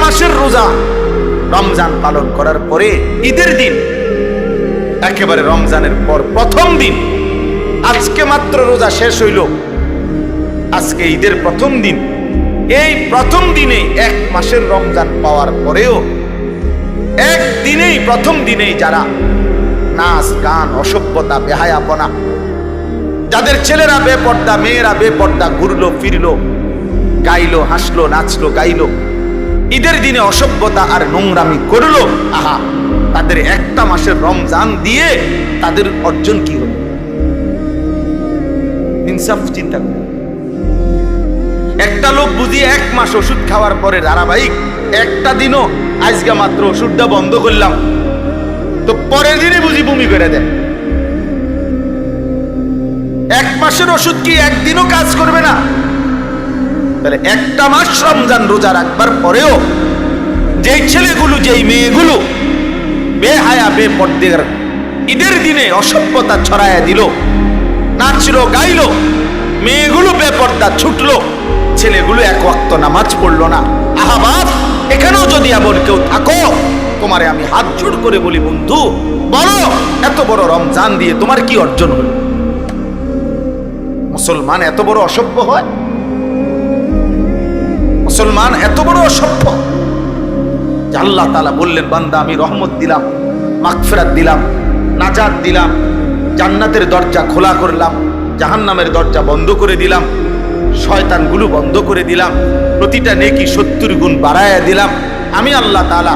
মাসের রোজা রমজান পালন করার পরে ঈদের দিন, একেবারে রমজানের পর প্রথম দিন, আজকে মাত্র রোজা শেষ হইল, আজকে ঈদের প্রথম দিন, এই প্রথম দিনে এক মাসের রমজান পাওয়ার পরেও একদিনেই প্রথম দিনেই যারা নাচ গান অসভ্যতা বেহায়াপনা, যাদের ছেলেরা বেপর্দা মেয়েরা বেপর্দা ঘুরলো ফিরলো, গাইলো হাসলো নাচলো গাইলো, ঈদের দিনে অসভ্যতা আর নোংরামি করলো, আহা, তাদের একটা মাসের রমজান দিয়ে তাদের অর্জন কি হলো? ইনসাফ চিন্তা করুন। একটা লোক বুঝিয়ে এক মাস ওষুধ খাওয়ার পরে ধারাবাহিক একটা দিনও আজকে মাত্র ওষুধটা বন্ধ করলাম, তো পরের দিনে বুঝি বমি করে দেয়। এক মাসের ওষুধ কি একদিনও কাজ করবে না? তাহলে একটা মাস রমজান রোজা রাখবার পরেও যেই ছেলেগুলো যেই মেয়েগুলো বেহায়া বেপর্দার ঈদের দিনে অসভ্যতা ছড়ায়া দিল, নাচলো গাইলো, মেয়েগুলো বেপর্দা ছুটলো, ছেলেগুলো এক ওয়াক্ত নামাজ পড়লো না, আহা বাপ, এখানেও যদি এমন কেউ থাকো, তোমারে আমি হাত জোড় করে বলি, বন্ধু বলো, এত বড় রমজান দিয়ে তোমার কি অর্জন হলো? মুসলমান এত বড় অসভ্য হয়? মুসলমান এত বড় অসভ্য যে আল্লাহ তাআলা বললেন, বান্দা আমি রহমত দিলাম, মাগফিরাত দিলাম, নাজাত দিলাম, জান্নাতের দরজা খোলা করলাম, জাহান্নামের দরজা বন্ধ করে দিলাম, শয়তানগুলো বন্ধ করে দিলাম, প্রতিটা নেকি 70 গুণ বাড়ায়া দিলাম, আমি আল্লাহ তাআলা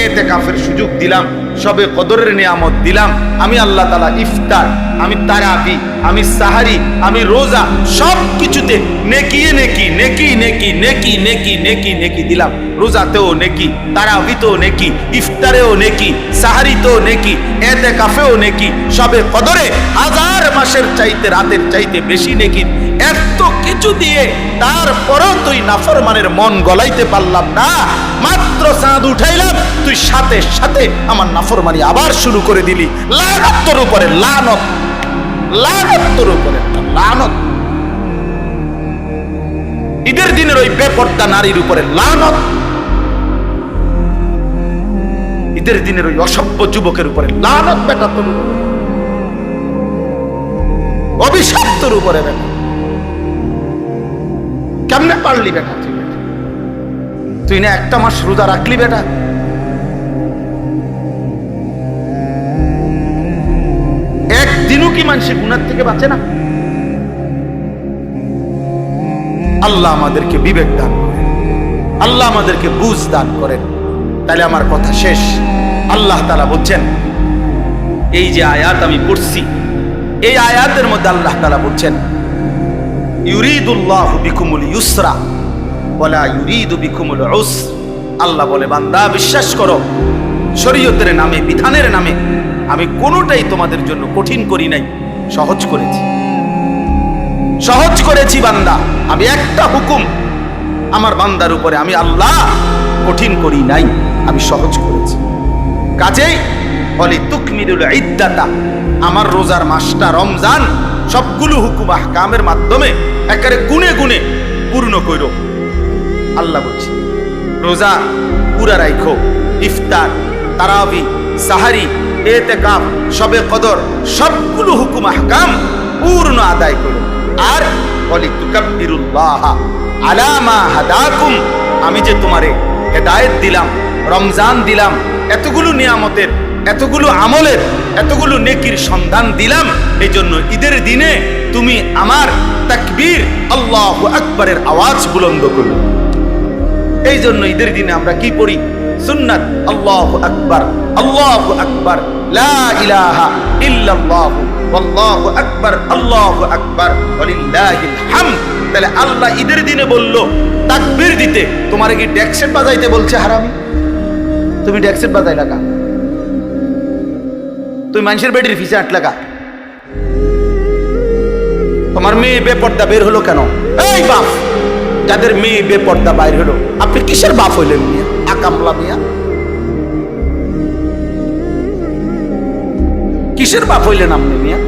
ইতিকাফের সুযোগ দিলাম, সবে কদরের নিয়ামত দিলাম, আমি আল্লাহ তাআলা ইফতার, আমি তারাবি, আমি সাহারি, আমি রোজা, সব কিছুতে নেকি নেকি নেকি নেকি নেকি নেকি নেকি নেকি দিলাম। রোজাতেও নেকি, তারাবিতেও নেকি, ইফতারেও নেকি, সাহারিতেও নেকি, ইতিকাফেও নেকি, সবে কদরে 1000 মাসের চাইতে রাতের চাইতে বেশি নেকি। এত কিছু দিয়ে তারপরও তুই নাফরমানের মন গলাইতে পারলাম না, মাত্র চাঁদ উঠাইলাম, তুই সাথে সাথে আমার নাফরমানি আবার শুরু করে দিলি। লানত তোর উপরে, লানত, লানত তোর উপরে, লানত। ঈদের দিনের ওই বেপর্দা নারীর উপরে লানত, ঈদের দিনের ওই অসভ্য যুবকের উপরে লানত, বেটা তোর উপরে অভিশাপ, তোর উপরে বেটা। কেমনে পারলি বেটা তুই? তুই না একটা মাস রোজা রাখলি বেটা? একদিনও কি মানুষ গুনাহ থেকে বাঁচে না? আল্লাহ আমাদেরকে বিবেক দান করেন, আল্লাহ আমাদেরকে বুঝ দান করেন। তাহলে আমার কথা শেষ। আল্লাহ তাআলা বলছেন, এই যে আয়াত আমি পড়ছি, এই আয়াতের মধ্যে আল্লাহ তাআলা বলছেন, ইউরিদুল্লাহু বিকুমুল ইউসরা ওয়ালা ইউরিদু বিকুমুল উসর। আল্লাহ বলে, বান্দা বিশ্বাস করো, শরীয়তের নামে, বিধানের নামে আমি কোনোটাই তোমাদের জন্য কঠিন করি নাই, সহজ করেছি, সহজ করেছি। বান্দা, আমি একটা হুকুম আমার বান্দার উপরে আমি আল্লাহ কঠিন করি নাই, আমি সহজ করেছি। কাজেই বলি তুকমিলুল ইদ্দাতা, আমার রোজার মাসটা রমজান সবগুলো হুকুম আহকামের মাধ্যমে একেবারে গুনে গুনে পূর্ণ কইরো। আল্লাহ বলছে রোজা পুরা রাখো, ইফতার, তারাবি, সাহারি, ইতিকাফ, শবে কদর, সবগুলো হুকুম আহকাম পূর্ণ আদায় করো। আর বলি তুকাব্বিরুল্লাহ আলা মা হাদাকুম, আমি যে তোমারে হেদায়েত দিলাম, রমজান দিলাম, এতগুলো নিয়ামতের, এতগুলো আমলের, এতগুলো নেকির সন্ধান দিলাম, এই জন্য ঈদের দিনে তুমি আমার তাকবীর আল্লাহু আকবারের আওয়াজ বুলন্দ করো। এই জন্য ঈদের দিনে আমরা কি পড়ি? সুন্নাত আল্লাহু আকবার, আল্লাহু আকবার, লা ইলাহা ইল্লাল্লাহু ওয়াল্লাহু আকবার, আল্লাহু আকবার ওয়ালিল্লাহিল হামদ। তাহলে আল্লাহ ঈদের দিনে বলল তাকবীর দিতে, তোমারে কি ডেক্সেট বাজাইতে বলছে হারামি? তুমি ডেক্সেট বাজাই লাগা, তুই মানুষের বেটির ফিসে 8 টাকা। তোমার মেয়ে বেপর্দা বের হলো কেন? এই বাপ, যাদের মেয়ে বেপর্দা বাইর হলো, আপনি কিসের বাপ হইলেন মিয়া? আকামলা মিয়া, কিসের বাপ হইলেন আপনি মিয়া?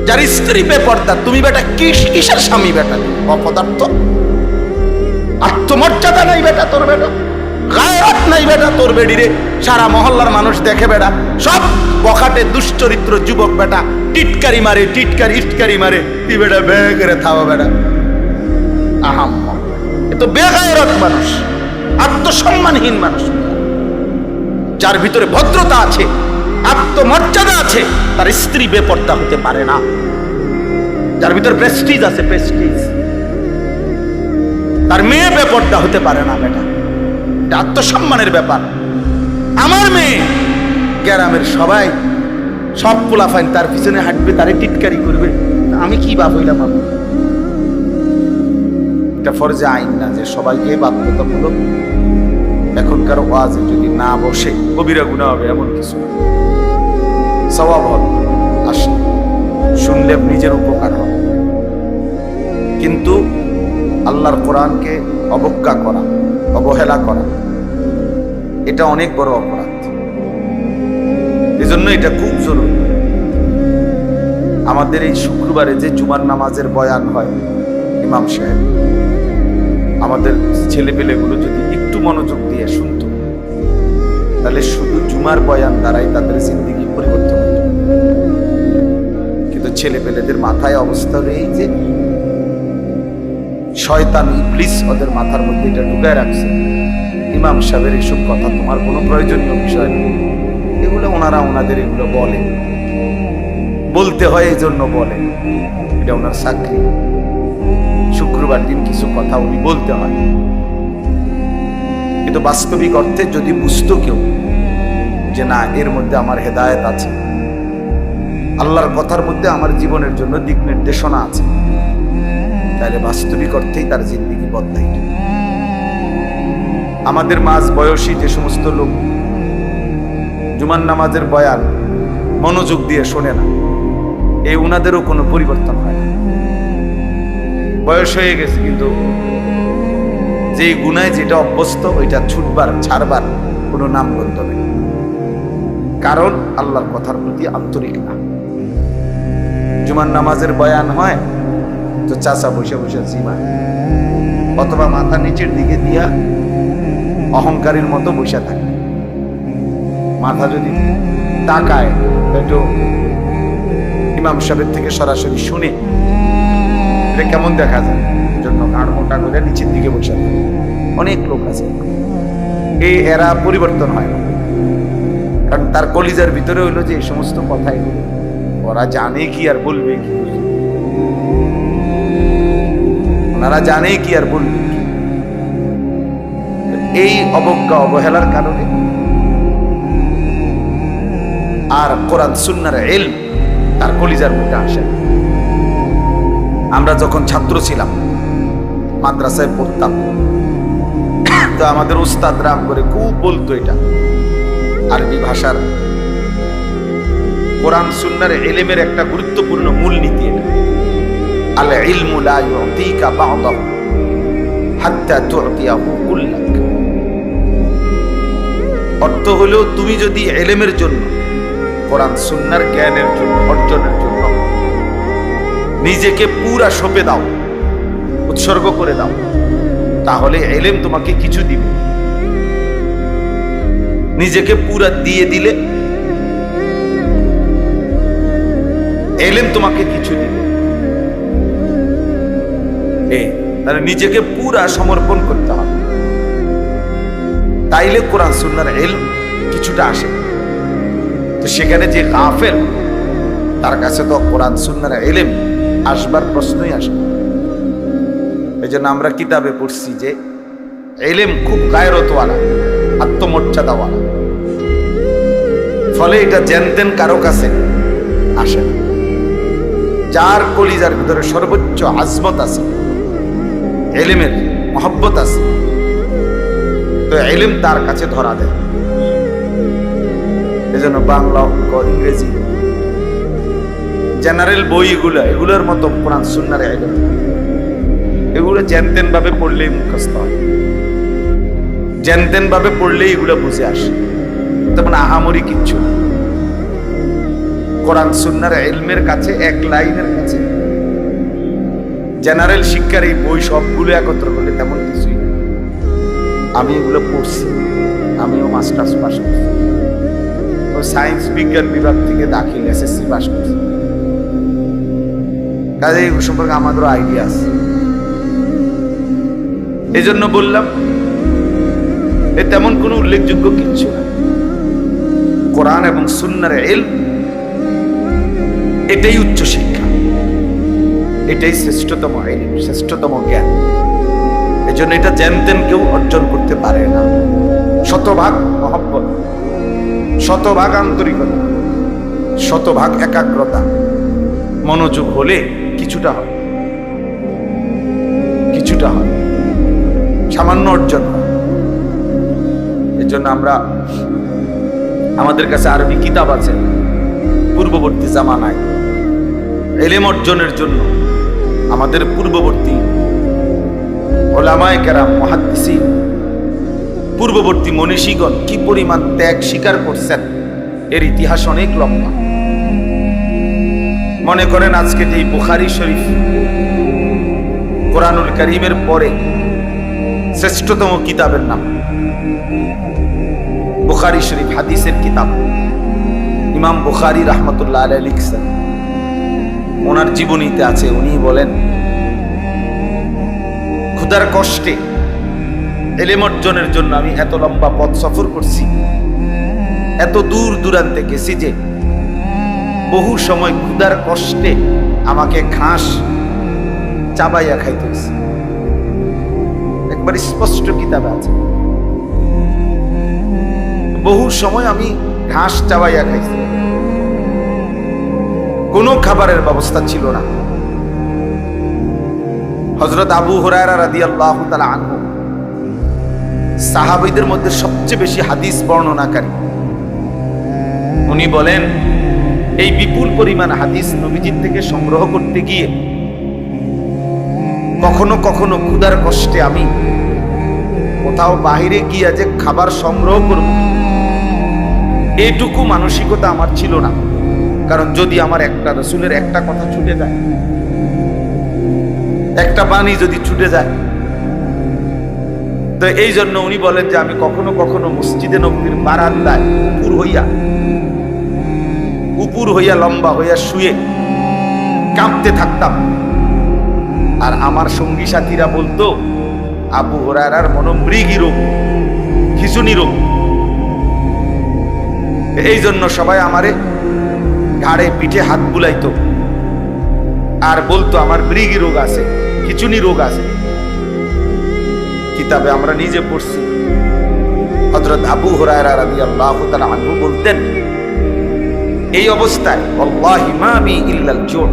যার স্ত্রী বেপর্দা, তুমি বেটা কিসের স্বামী বেটা? অপদার্থ, আত্মমর্যাদা নাই বেটা তোর বেটা। গায়রত নাই বেটা তোর বেডিরে, সারা মহল্লার মানুষ দেখে বেটা, সব বখাটে দুশ্চরিত্র যুবক বেটা, টিটকারি মারে, ইটকারি মারে, তুই বেটা বেগরে থাও বেটা। আহাম, এ তো বেগায়রত মানুষ, আত্মসম্মানহীন মানুষ। যার ভিতরে ভদ্রতা আছে, আত্মমর্যাদা আছে, তার স্ত্রী বেপর্দা হতে পারে না। যার ভিতরে প্রেস্টিজ আছে, প্রেস্টিজ, তার মেয়ে বেপর্দা হতে পারে না বেটা। এটা আত্মসম্মানের ব্যাপার। আমার মেয়ে গ্রামের সবাই, সব পোলাফাইন তার পিছনে হাঁটবে, তারে টিটকারি করবে, আমি কি বাপ হইলাম? এটা ফরজে আইন না যে সবাইকে বাধ্যতামূলক এখনকার ওয়াজে যদি না বসে কবিরা গুনাহ হবে এমন কিছু সওয়াব হবে, আসে শুনলে নিজের উপকার হবে। কিন্তু আল্লাহর কোরআনকে অবজ্ঞা করা, অবহেলা করা, এটা অনেক বড় অপরাধ। এজন্য এটা খুব জরুরি। আমাদের এই শুক্রবারে যে জুমার নামাজের বয়ান হয়, ইমাম সাহেব আমাদের ছেলেপেলেগুলো যদি একটু মনোযোগ দিয়ে শুনতো, তাহলে শুধু জুমার বয়ান দ্বারাই তাদের জিন্দেগি পরিবর্তন হতো। কিন্তু ছেলেপেলেদের মাথায় অবস্থা হলো এই যে শয়তান ইবলিস ওদের মাথার মধ্যে এটা ঢুকায় রাখছে, ইমাম সাহেবের এইসব কথা তোমার কোনো প্রয়োজনীয় বিষয় নেই। এগুলো ওনারা ওনাদের এগুলো বলে, বলতে হয় এই জন্য বলে, এটা ওনার চাকরি। শুক্রবার দিন কিছু কথা উনি বলতে হয়। কিন্তু বাস্তবিক অর্থে যদি বুঝতো কেউ যে না, এর মধ্যে আমার হেদায়েত আছে, আল্লাহর কথার মধ্যে আমার জীবনের জন্য দিক নির্দেশনা আছে, তাহলে বাস্তবিক অর্থেই তার জিন্দেগি বদলাইত। আমাদের মাঝ বয়সী যে সমস্ত লোক জুমার নামাজের বয়ান মনোযোগ দিয়ে শোনে না, এই উনাদেরও কোনো পরিবর্তন হয় না। বয়স হয়ে গেছে, কিন্তু যে গুনায় যেটা অভ্যস্ত ওইটা ছুটবার, ছাড়বার কোনো নামগন্ধ নেই। কারণ আল্লাহর কথার প্রতি আন্তরিক না। জুমার নামাজের বয়ান হয় তো চাচা বসে বসে জিমায়, অথবা মাথা নিচের দিকে দিয়া অহংকারীর মতো বসে থাকে। মাথা যদি তাকায় একটু ইমাম সাহেবের থেকে সরাসরি শুনে এটা কেমন দেখা যায়, জন্য ঘাড় মোটা করে নিচের দিকে বসে থাকে। অনেক লোক আছে, এই এরা পরিবর্তন হয় না, কারণ তার কলিজার ভিতরে হইলো যে এই সমস্ত কথাই ওরা জানে কি আর বলবে কি, ওনারা জানে কি আর বলবে কি। এই অবজ্ঞা, অবহেলার কারণে আর কোরআন সুন্নাহর ইলম তার কলিজার মধ্যে আসে। আমরা যখন ছাত্র ছিলাম, মাদ্রাসায় পড়তাম, তো আমাদের উস্তাদরা করে খুব বলতো এটা আরবি ভাষার কোরআন সুন্নাহর ইলমের একটা গুরুত্বপূর্ণ মূলনীতি এটা। আল ইলমু লা ইউতিকা বা'দাহু হাত্তা তু'তিয়াহু কুল্লাক। অর্থ হলো, তুমি যদি ইলমের জন্য, কোরআন সুন্নাহর জ্ঞানের জন্য, অর্জনের জন্য নিজেকে পুরা সঁপে দাও, উৎসর্গ করে দাও, তাহলে ইলম তোমাকে কিছু দিবে। নিজেকে পুরা দিয়ে দিলে ইলম তোমাকে কিছু দিবে। তাহলে নিজেকে পুরা সমর্পণ করতে হবে, তাইলে কোরআন সুন্নাহর ইলম কিছুটা আসে। তো সেখানে যে গাফেল, তার কাছে তো কোরআন সুন্নাহর ইলম আসবার প্রশ্নই আসে। এই জন্য আমরা কিতাবে পড়ছি যে ইলম খুব গায়রতওয়ালা, আত্মমর্যাদাওয়ালা, ফলে এটা জেনতেন কারো কাছে আসে না। যার কলিজার ভিতরে সর্বোচ্চ আজমত আছে, ইলমের মহব্বত আছে, তো ইলম তার কাছে ধরা দেয়। এজন্য বাংলা, অঙ্ক, ইংরেজি, জেনারেল বইগুলো, এগুলোর মতো কোরআন সুন্নাহর ইলম, এগুলো জেনতেন ভাবে পড়লেই মুখস্থ হয়, জেনতেন ভাবে পড়লেই এগুলো বুঝে আসে। তেমন আহামরি কিচ্ছু না। কোরআন সুন্নাহর ইলমের কাছে, এক লাইনের কাছে জেনারেল শিক্ষার এই বই সবগুলো একত্র করলে তেমন কিছুই না। আমি এগুলো পড়ছি, আমিও মাস্টার্স পাস করছি, ও সায়েন্স বিজ্ঞান বিভাগ থেকে দাখিল এসএসসি পাস করছি, কাজে এই সম্পর্কে আমাদেরও আইডিয়া আছে। এই জন্য বললাম এ তেমন কোনো উল্লেখযোগ্য কিছু না। কোরআন এবং সুন্নাহর ইলম এটাই উচ্চ শিক্ষা, এটাই শ্রেষ্ঠতম ইলম, শ্রেষ্ঠতম জ্ঞান। এই জন্য এটা জানতেন কেউ অর্জন করতে পারে না। শতভাগ মহব্বত, শতভাগ আন্তরিকতা, শতভাগ একাগ্রতা, মনোযোগ হলে কিছুটা হয়, কিছুটা হয়, সামান্য অর্জন হয়। এর জন্য আমরা, আমাদের কাছে আরবি কিতাব আছে পূর্ববর্তী জামানায় ইলম অর্জনের জন্য। আমাদের পূর্ববর্তী উলামায়ে কেরাম, মুহাদ্দিসিন, পূর্ববর্তী মনীষীগণ কি পরিমাণ ত্যাগ স্বীকার করছেন এর ইতিহাস অনেক লম্বা। মনে করেন আজকে যে বুখারী শরীফ কোরআনুল কারীমের পরে শ্রেষ্ঠতম কিতাবের নাম বুখারী শরীফ, হাদিসের কিতাব। ইমাম বুখারী রাহমাতুল্লাহ আলাইহি লিখছেন, ওনার জীবনীতে আছে, উনি বলেন ক্ষুধার কষ্টে ইলম অর্জনের জন্য আমি এত লম্বা পথ সফর করছি, এত দূর দূরান্তে গেছি যে বহু সময় ক্ষুধার কষ্টে আমাকে ঘাস চাবাইয়া খাইতে হয়েছে। একবার স্পষ্ট কিতাবে আছে, বহু সময় আমি ঘাস চাবাইয়া খাইছি, কোনো খাবারের ব্যবস্থা ছিল না। হযরত আবু হুরায়রা রাদিয়াল্লাহু তাআলা আনহু সাহাবীদের মধ্যে সবচেয়ে বেশি হাদিস বর্ণনাকারী। উনি বলেন এই বিপুল পরিমাণ হাদিস নবীজির থেকে সংগ্রহ করতে গিয়ে কখনো কখনো ক্ষুধার কষ্টে আমি কোথাও বাহিরে গিয়া যে খাবার সংগ্রহ করব এইটুকু মানসিকতা আমার ছিল না। কারণ যদি আমার একটা রাসূলের একটা কথা ছুটে যায়, একটা বাণী যদি ছুটে যায়, তো এই জন্য উনি বলেন যে আমি কখনো কখনো মসজিদে নববীর বারান্দায় উপর হইয়া লম্বা হইয়া শুয়ে কাঁপতে থাকতাম। আর আমার সঙ্গী সাথীরা বলতো আবু হুরায়রার মনোমৃগী রোগ, খিঁচুনি রোগ। এই জন্য সবাই আমারে ঘাড়ে পিঠে হাত বুলাইতো আর বলতো আমার মৃগী রোগ আছে, খিঁচুনি রোগ আছে। কিতাবে আমরা নিজে পড়ছি, হযরত আবু হুরায়রা রাদিয়াল্লাহু তাআলা আনহু বলতেন এই অবস্থায় ওয়াল্লাহি মা বি ইল্লাল জু',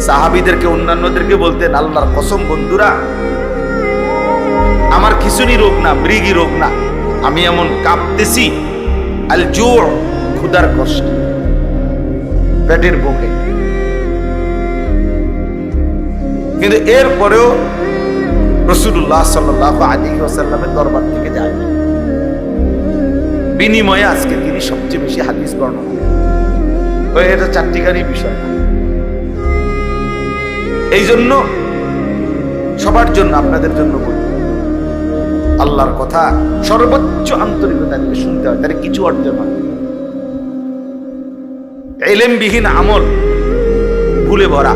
সাহাবীদেরকে, অন্যান্যদেরকে বলতেন আল্লাহর কসম বন্ধুরা, আমার খিঁচুনি রোগ না, মৃগী রোগ না, আমি এমন কাঁপতেছি আল জু', ক্ষুধার কষ্ট, পেটের ভোগে। কিন্তু এরপরেও রাসূলুল্লাহ সাল্লাল্লাহু আলাইহি ওয়াসাল্লামের দরবার থেকে যায়, বিনিময়ে আজকে তিনি সবচেয়ে বেশি হাদিস বর্ণনা করেন। এটা চারটিখানি বিষয় না। এই জন্য সবার জন্য, আপনাদের জন্য বলি, আল্লাহর কথা সর্বোচ্চ আন্তরিকতা নিয়ে শুনতে হয়, তার কিছু অর্জন হয়। ইলমবিহীন আমল ভুলে ভরা।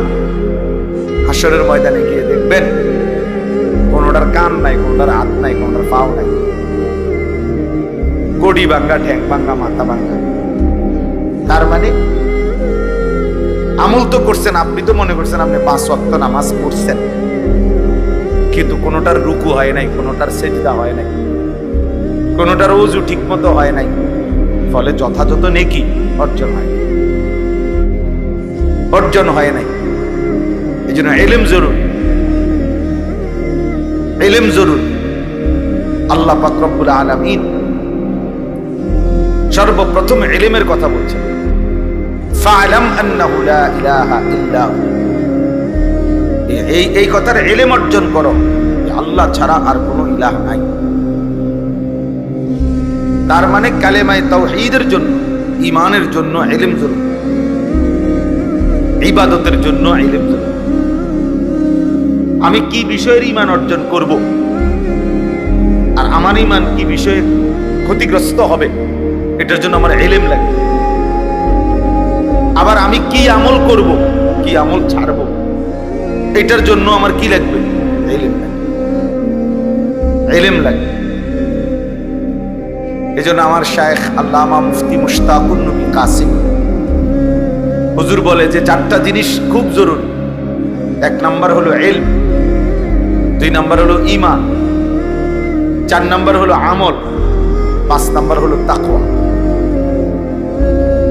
হাসরের ময়দানে গিয়ে দেখবেন কোনোটার কান নাই, কোনোটার হাত নাই, কোনোটার পাও নাই, গড়ি ভাঙ্গা, ঠ্যাং ভাঙ্গা, মাথা ভাঙ্গা। তার মানে আমল তো করছেন, আপনি তো মনে করছেন আপনি 5 ওয়াক্ত নামাজ পড়ছেন, কিন্তু কোনোটার রুকু হয় নাই, কোনোটার সেজদা হয় নাই, কোনোটার ওযু ঠিক মতো হয় নাই, ফলে যথাযথ নেকি অর্জন হয় নাই। এই জন্য ইলম জরুরি, ইলম জরুরি। আল্লাহ পাক রব্বুল আলামিন সর্বপ্রথম ইলমের কথা বলছেন, ফা'লাম আন্নাহু লা ইলাহা ইল্লা হু, এই কথার ইলম অর্জন করো, আল্লাহ ছাড়া আর কোনো ইলাহ নাই। তার মানে কালেমায়ে তাওহীদের জন্য, ঈমানের জন্য ইলম জরুরি, ইবাদতের জন্য ইলম জরুরি। আমি কি বিষয়ের ঈমান অর্জন করব, আমার ঈমান কি বিষয়ে ক্ষতিগ্রস্ত হবে, এটার জন্য আমার ইলম লাগে। আবার আমি কি আমল করব, কি আমল ছাড়ব, এটার জন্য আমার কি লাগবে, ইলম লাগবে, ইলম লাগবে। এজন্য আমার শায়েখ আল্লামা মুফতি মুশতাকুন নবী কাসিম হুজুর বলে যে 4টা জিনিস খুব জরুরি। 1 নাম্বার হলো ইলম, 2 নাম্বার হলো ঈমান, 4 নাম্বার হলো আমল, 5 নাম্বার হলো তাকওয়া।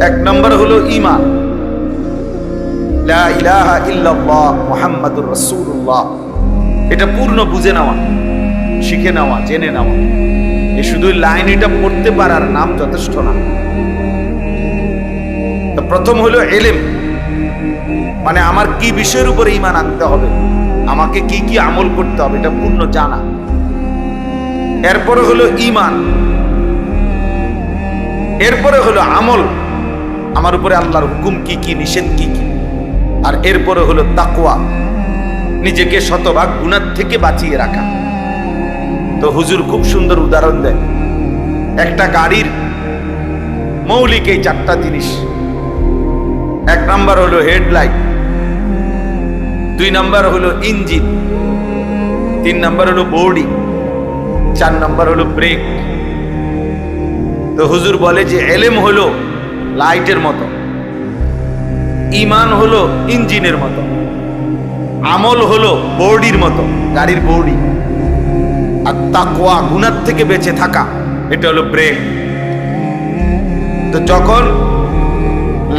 1 নাম্বার হলো ঈমান, লা ইলাহা ইল্লাল্লাহ মুহাম্মাদুর রাসূলুল্লাহ। এটা পূর্ণ বুঝে নেওয়া, শিখে নেওয়া, জেনে নেওয়া। এই শুধু লাইন এটা পড়তে পারার নাম যথেষ্ট না। তো প্রথম হলো ইলম, মানে আমার কি বিষয়ের উপরে ঈমান আনতে হবে, আমাকে কি কি আমল করতে হবে, এটা পূর্ণ জানা। এরপরে হলো ঈমান, এরপরে হলো আমল, আমার উপরে আল্লাহর হুকুম কি কি, নিষেধ কি কি। আর এরপরে হলো তাকওয়া, নিজেকে শতভাগ গুনাহ থেকে বাঁচিয়ে রাখা। তো হুজুর খুব সুন্দর উদাহরণ দেয়। একটা গাড়ির মৌলিক এই 4টা জিনিস। 1 নাম্বার হলো হেডলাইট, 2 নাম্বার হলো ইঞ্জিন, 3 নাম্বার হলো বডি, 4 নাম্বার হলো ব্রেক। তো হুজুর বলে যে ইলম হলো লাইটের মতো, ঈমান হলো ইঞ্জিনের মতো, আমল হলো বডির মতো, গাড়ির বডি, আর তাকওয়া গুনাহ থেকে বেঁচে থাকা, এটা হলো ব্রেক। তো যখন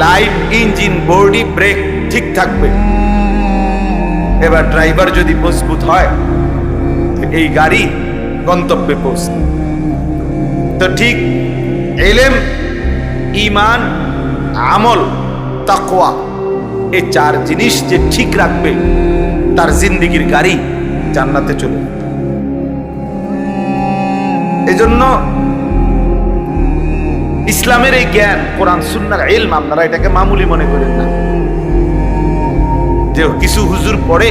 লাইট, ইঞ্জিন, বডি, ব্রেক ঠিক থাকবে, এবার ড্রাইভার যদি মজবুত হয়, এই গাড়ি গন্তব্যে পৌঁছবে। তো ঠিক ইলম, ঈমান, আমল, তাকওয়া, এই 4 জিনিস যে ঠিক রাখবে, তার জিন্দেগির গাড়ি জান্নাতে চলে। এজন্য ইসলামের এই জ্ঞান, কোরআন সুন্নাহর ইলম, আপনারা এটাকে মামুলি মনে করেন না যে কিছু হুজুর পড়ে,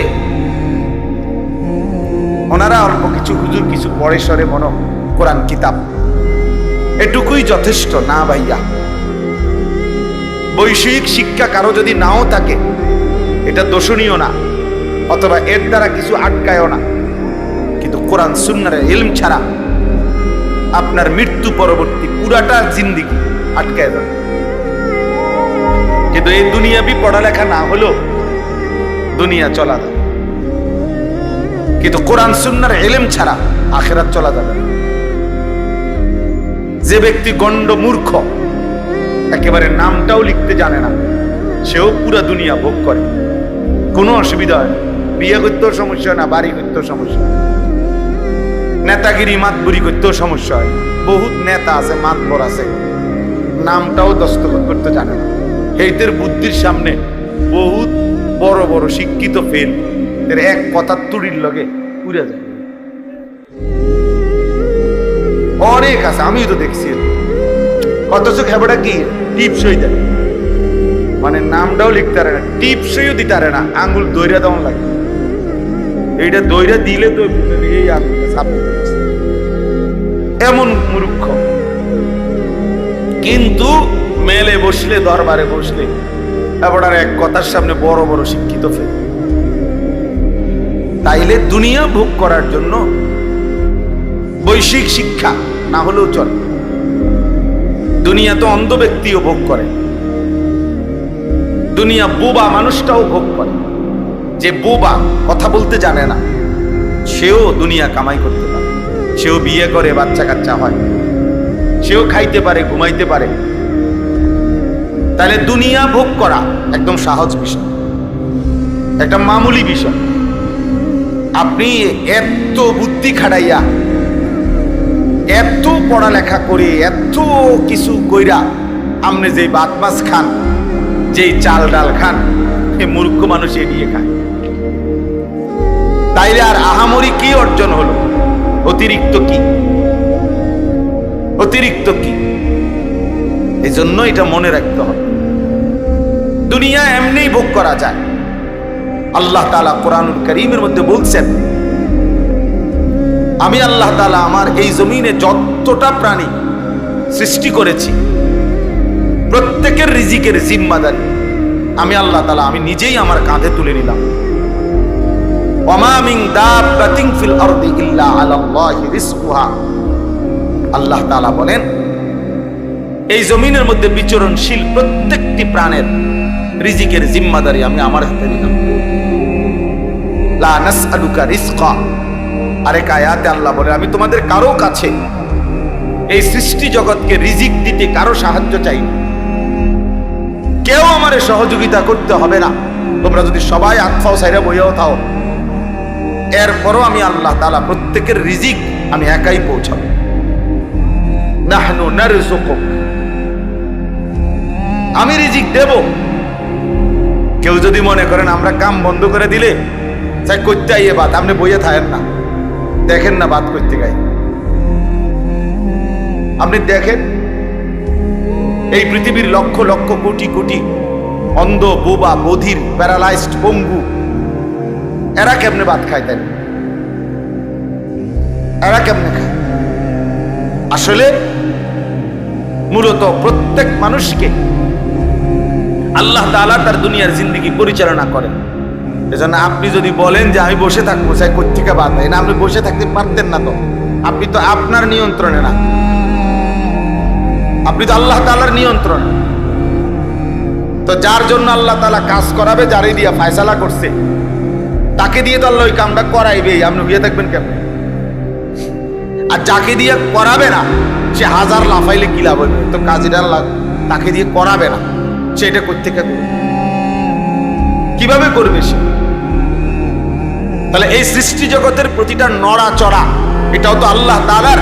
ওনারা অল্প কিছু হুজুর কিছু পড়ে সরে মনো কোরআন কিতাব, এটুকুই যথেষ্ট না ভাইয়া। বৈষয়িক শিক্ষা কারো যদি নাও থাকে, এটা দোষণীয় না, অথবা এর দ্বারা কিছু আটকায়ও না। কিন্তু কোরআন সুন্নাহর ইলম ছাড়া আপনার মৃত্যু পরবর্তী পুরাটা জিন্দেগি আটকায় যাবে। কিন্তু এই দুনিয়াবি পড়ালেখা না হলেও দুনিয়া চলা যাবে, কিন্তু কোরআন সুন্নাহর ইলম ছাড়া আখিরাত চলা যাবে না। যে ব্যক্তি গণ্ড মূর্খ, একেবারে নামটাও লিখতে জানে না, সেও পুরা দুনিয়া ভোগ করে, কোনো অসুবিধা হয় না। বিয়ে করতেও সমস্যা হয় না, বাড়ি করতেও সমস্যা হয় না, নেতাগিরি মাতবুরি করতেও সমস্যা হয়। বহুত নেতা আছে, মাতবর আছে, নামটাও দস্তখত করতে জানে না। এইদের বুদ্ধির সামনে বহুত বড় বড় শিক্ষিত ফেল, এর এক কথা তুড়ির লগে উড়ে যায়। অনেক আছে, আমিও তো দেখছি। অথচ খেবাটা কি টিপসই দেয়, মানে নামটাও লিখতে পারে না, টিপসইও দিতে পারে না, আঙ্গুল দইরা দেওয়া লাগে। এইটা দইরা দিলে তো এই আঙ্গুলটা সাপে এমন মূর্খ। কিন্তু মেলে বসলে, দরবারে বসলে এবার এক কথার সামনে বড় বড় শিক্ষিত ফেল। তাইলে দুনিয়া ভোগ করার জন্য বৈশ্বিক শিক্ষা না হলেও চলে। দুনিয়া তো অন্ধ ব্যক্তিও ভোগ করে, দুনিয়া বোবা মানুষটাও ভোগ করে। যে বোবা, কথা বলতে জানে না, সেও দুনিয়া কামাই করতে পারে, সেও বিয়ে করে, বাচ্চা কাচ্চা হয়, সেও খাইতে পারে, ঘুমাইতে পারে। তাহলে দুনিয়া ভোগ করা একদম সহজ বিষয়, একটা মামুলি বিষয়। আপনি এত বুদ্ধি খাটাইয়া, এত পড়ালেখা করে, এত কিছু কইরা আপনি যে ভাত মাছ খান, যেই চাল ডাল খান, এ মূর্খ মানুষ এড়িয়ে খায়। তাইলে আর আহামরি কি অর্জন হলো? অতিরিক্ত কি? অতিরিক্ত কি? এই জন্য এটা মনে রাখতে হবে, দুনিয়া এমনি ভোগ করা যায়। আল্লাহ তাআলা কোরআনুল কারীমের মধ্যে বলছেন, আমি আল্লাহ তাআলা আমার এই জমিনে যতটা প্রাণী সৃষ্টি করেছি প্রত্যেকের রিজিকের জিম্মাদারি আমি আল্লাহ তাআলা আমি নিজেই আমার কাঁধে তুলে নিলাম। ওয়ামা মিন দাব্বাতিন ফিল আরদি ইল্লা আলাল্লাহি রিজকুহা। আল্লাহ তাআলা বলেন এই জমিনের মধ্যে বিচরণশীল প্রত্যেকটি প্রাণের রিজিকের জিম্মাদারি আমি আমার হাতে নিলাম। লা নাসআলুকা রিজকা। আরেক আয়াতে আল্লাহ বলে আমি তোমাদের কারো কাছে এই সৃষ্টি জগৎকে রিজিক দিতে কারো সাহায্য চাই না, কেউ আমারে সহযোগিতা করতে হবে না। তোমরা যদি সবাই আতফাও সাইরা বইয়াও থাও, এরপরও আমি আল্লাহ তাআলা প্রত্যেকের রিজিক আমি একাই পৌঁছাবো। নাহনু নারযুকুক, আমি রিজিক দেব। কেউ যদি মনে করেন আমরা কাম বন্ধ করে দিলে চাই করতে আইয়ে বাদ, আপনি বইয়ে থাকেন না, দেখেন না বাদ করতে গাই। আপনি দেখেন এই পৃথিবীর লক্ষ লক্ষ কোটি কোটি অন্ধ, বোবা, বধির, প্যারালাইজড, পঙ্গু, এরা কেমনে ভাত খায়? তাই এরা কেমনে খায়? আসলে মূলত প্রত্যেক মানুষকে আল্লাহ তাআলা তার দুনিয়ার জিন্দেগি পরিচালনা করেন। এজন্য আপনি যদি বলেন যে আমি বসে থাকবো চাই কোত্থেকে বাদ হয় না, আপনি বসে থাকতে পারতেন না। তো আপনি তো আপনার নিয়ন্ত্রণে না, আপনি তো আল্লাহ তাআলার নিয়ন্ত্রণে। তো যার জন্য আল্লাহ তাআলা কাজ করাবে, যারে দিয়া ফয়সালা করছে তাকে দিয়ে তো আল্লাহ ওই কামটা করাইবেই। আপনি হইয়া থাকবেন কেমন? আর যাকে দিয়ে করাবে না সে হাজার লাফাইলে কি লাভ হবে? তো কাজীরা তাকে দিয়ে করাবে না, সে এটা কোত্থেকে করবে? কিভাবে করবে সে? তাহলে এই সৃষ্টি জগতের প্রতিটা নড়াচড়া এটাও তো আল্লাহ তাআলার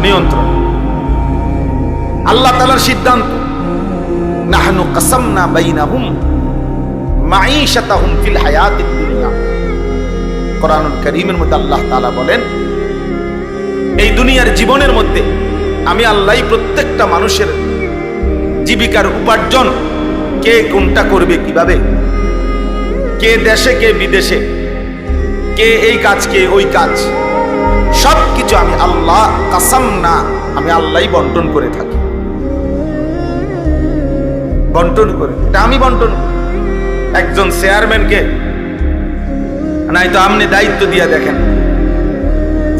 নিয়ন্ত্রণ, আল্লাহ তাআলার সিদ্ধান্ত। নাহনু কাসামনা বাইনাহুম মাঈশাতাহুম ফিল হায়াতিদ দুনিয়া। কোরআনুল কারীমের মধ্যে আল্লাহ তাআলা বলেন এই দুনিয়ার জীবনের মধ্যে আমি আল্লাহই প্রত্যেকটা মানুষের জীবিকার উপার্জন কে কোনটা করবে, কিভাবে, কে দেশে কে বিদেশে, কে এই কাজ কে ওই কাজ, সবকিছু আমি আল্লাহ কাসামনা, আমি আল্লাহই বন্টন করে থাকি। বন্টন করে, এটা আমি বন্টন করি। একজন চেয়ারম্যানকে নাই তো আপনি দায়িত্ব দিয়ে দেখেন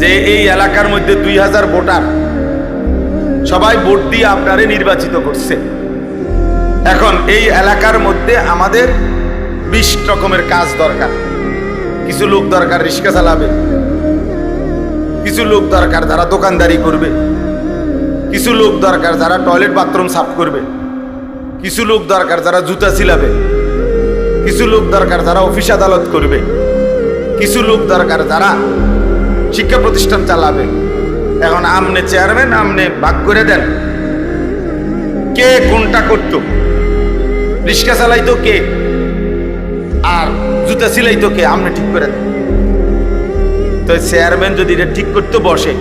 যে এই এলাকার মধ্যে 2000 ভোটার সবাই ভোট দিয়ে আপনারে নির্বাচিত করছে। এখন এই এলাকার মধ্যে আমাদের 20 রকমের কাজ দরকার। কিছু লোক দরকার রিক্সা চালাবে, কিছু লোক দরকার যারা দোকানদারি করবে, কিছু লোক দরকার যারা টয়লেট বাথরুম সাফ করবে, কিছু লোক দরকার যারা জুতা সিলাবে, কিছু লোক দরকার যারা অফিস আদালত করবে, কিছু লোক দরকার যারা শিক্ষা প্রতিষ্ঠান চালাবে। এখন আমনে চেয়ারম্যান, আমনে ভাগ করে দেন কে কোনটা করত। রিক্সা চালাইতো কে আর জুতা সিলাইতো কে, আমনে ঠিক করে দেন। তো চেয়ারম্যান যদি এটা ঠিক করতে বসে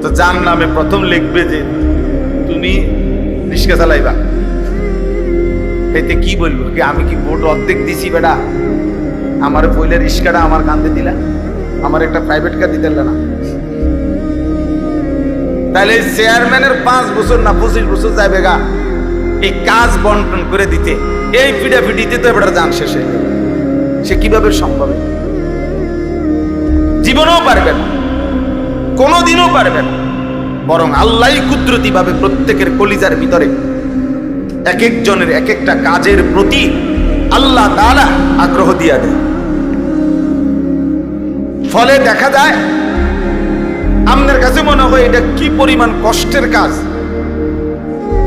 তো যার নামে প্রথম লিখবে যে তুমি রিক্সা চালাইবা, এতে কি বলবো কি আমি কি ভোট অর্ধেক দিছি বেটা, আমার পয়লা রিক্সাটা আমার কান্দে দিলা, আমার একটা প্রাইভেট কার দিতে না। তাহলে চেয়ারম্যানের 5 বছর না 25 বছর যাবে গা এই কাজ বন্টন করে দিতে, এই পিড়াপিড়িতে তো এবার যান শেষে। সে কিভাবে সম্ভব? জীবনেও পারবে না, কোনোদিনও পারবে না। বরং আল্লাহই কুদরতি ভাবে প্রত্যেকের কলিজার ভিতরে এক একজনের এক একটা কাজের প্রতি আল্লাহ তাআলা আগ্রহ দিয়া দেয়। ফলে দেখা যায় আমাদের কাছে মনে হয় এটা কি পরিমাণ কষ্টের কাজ,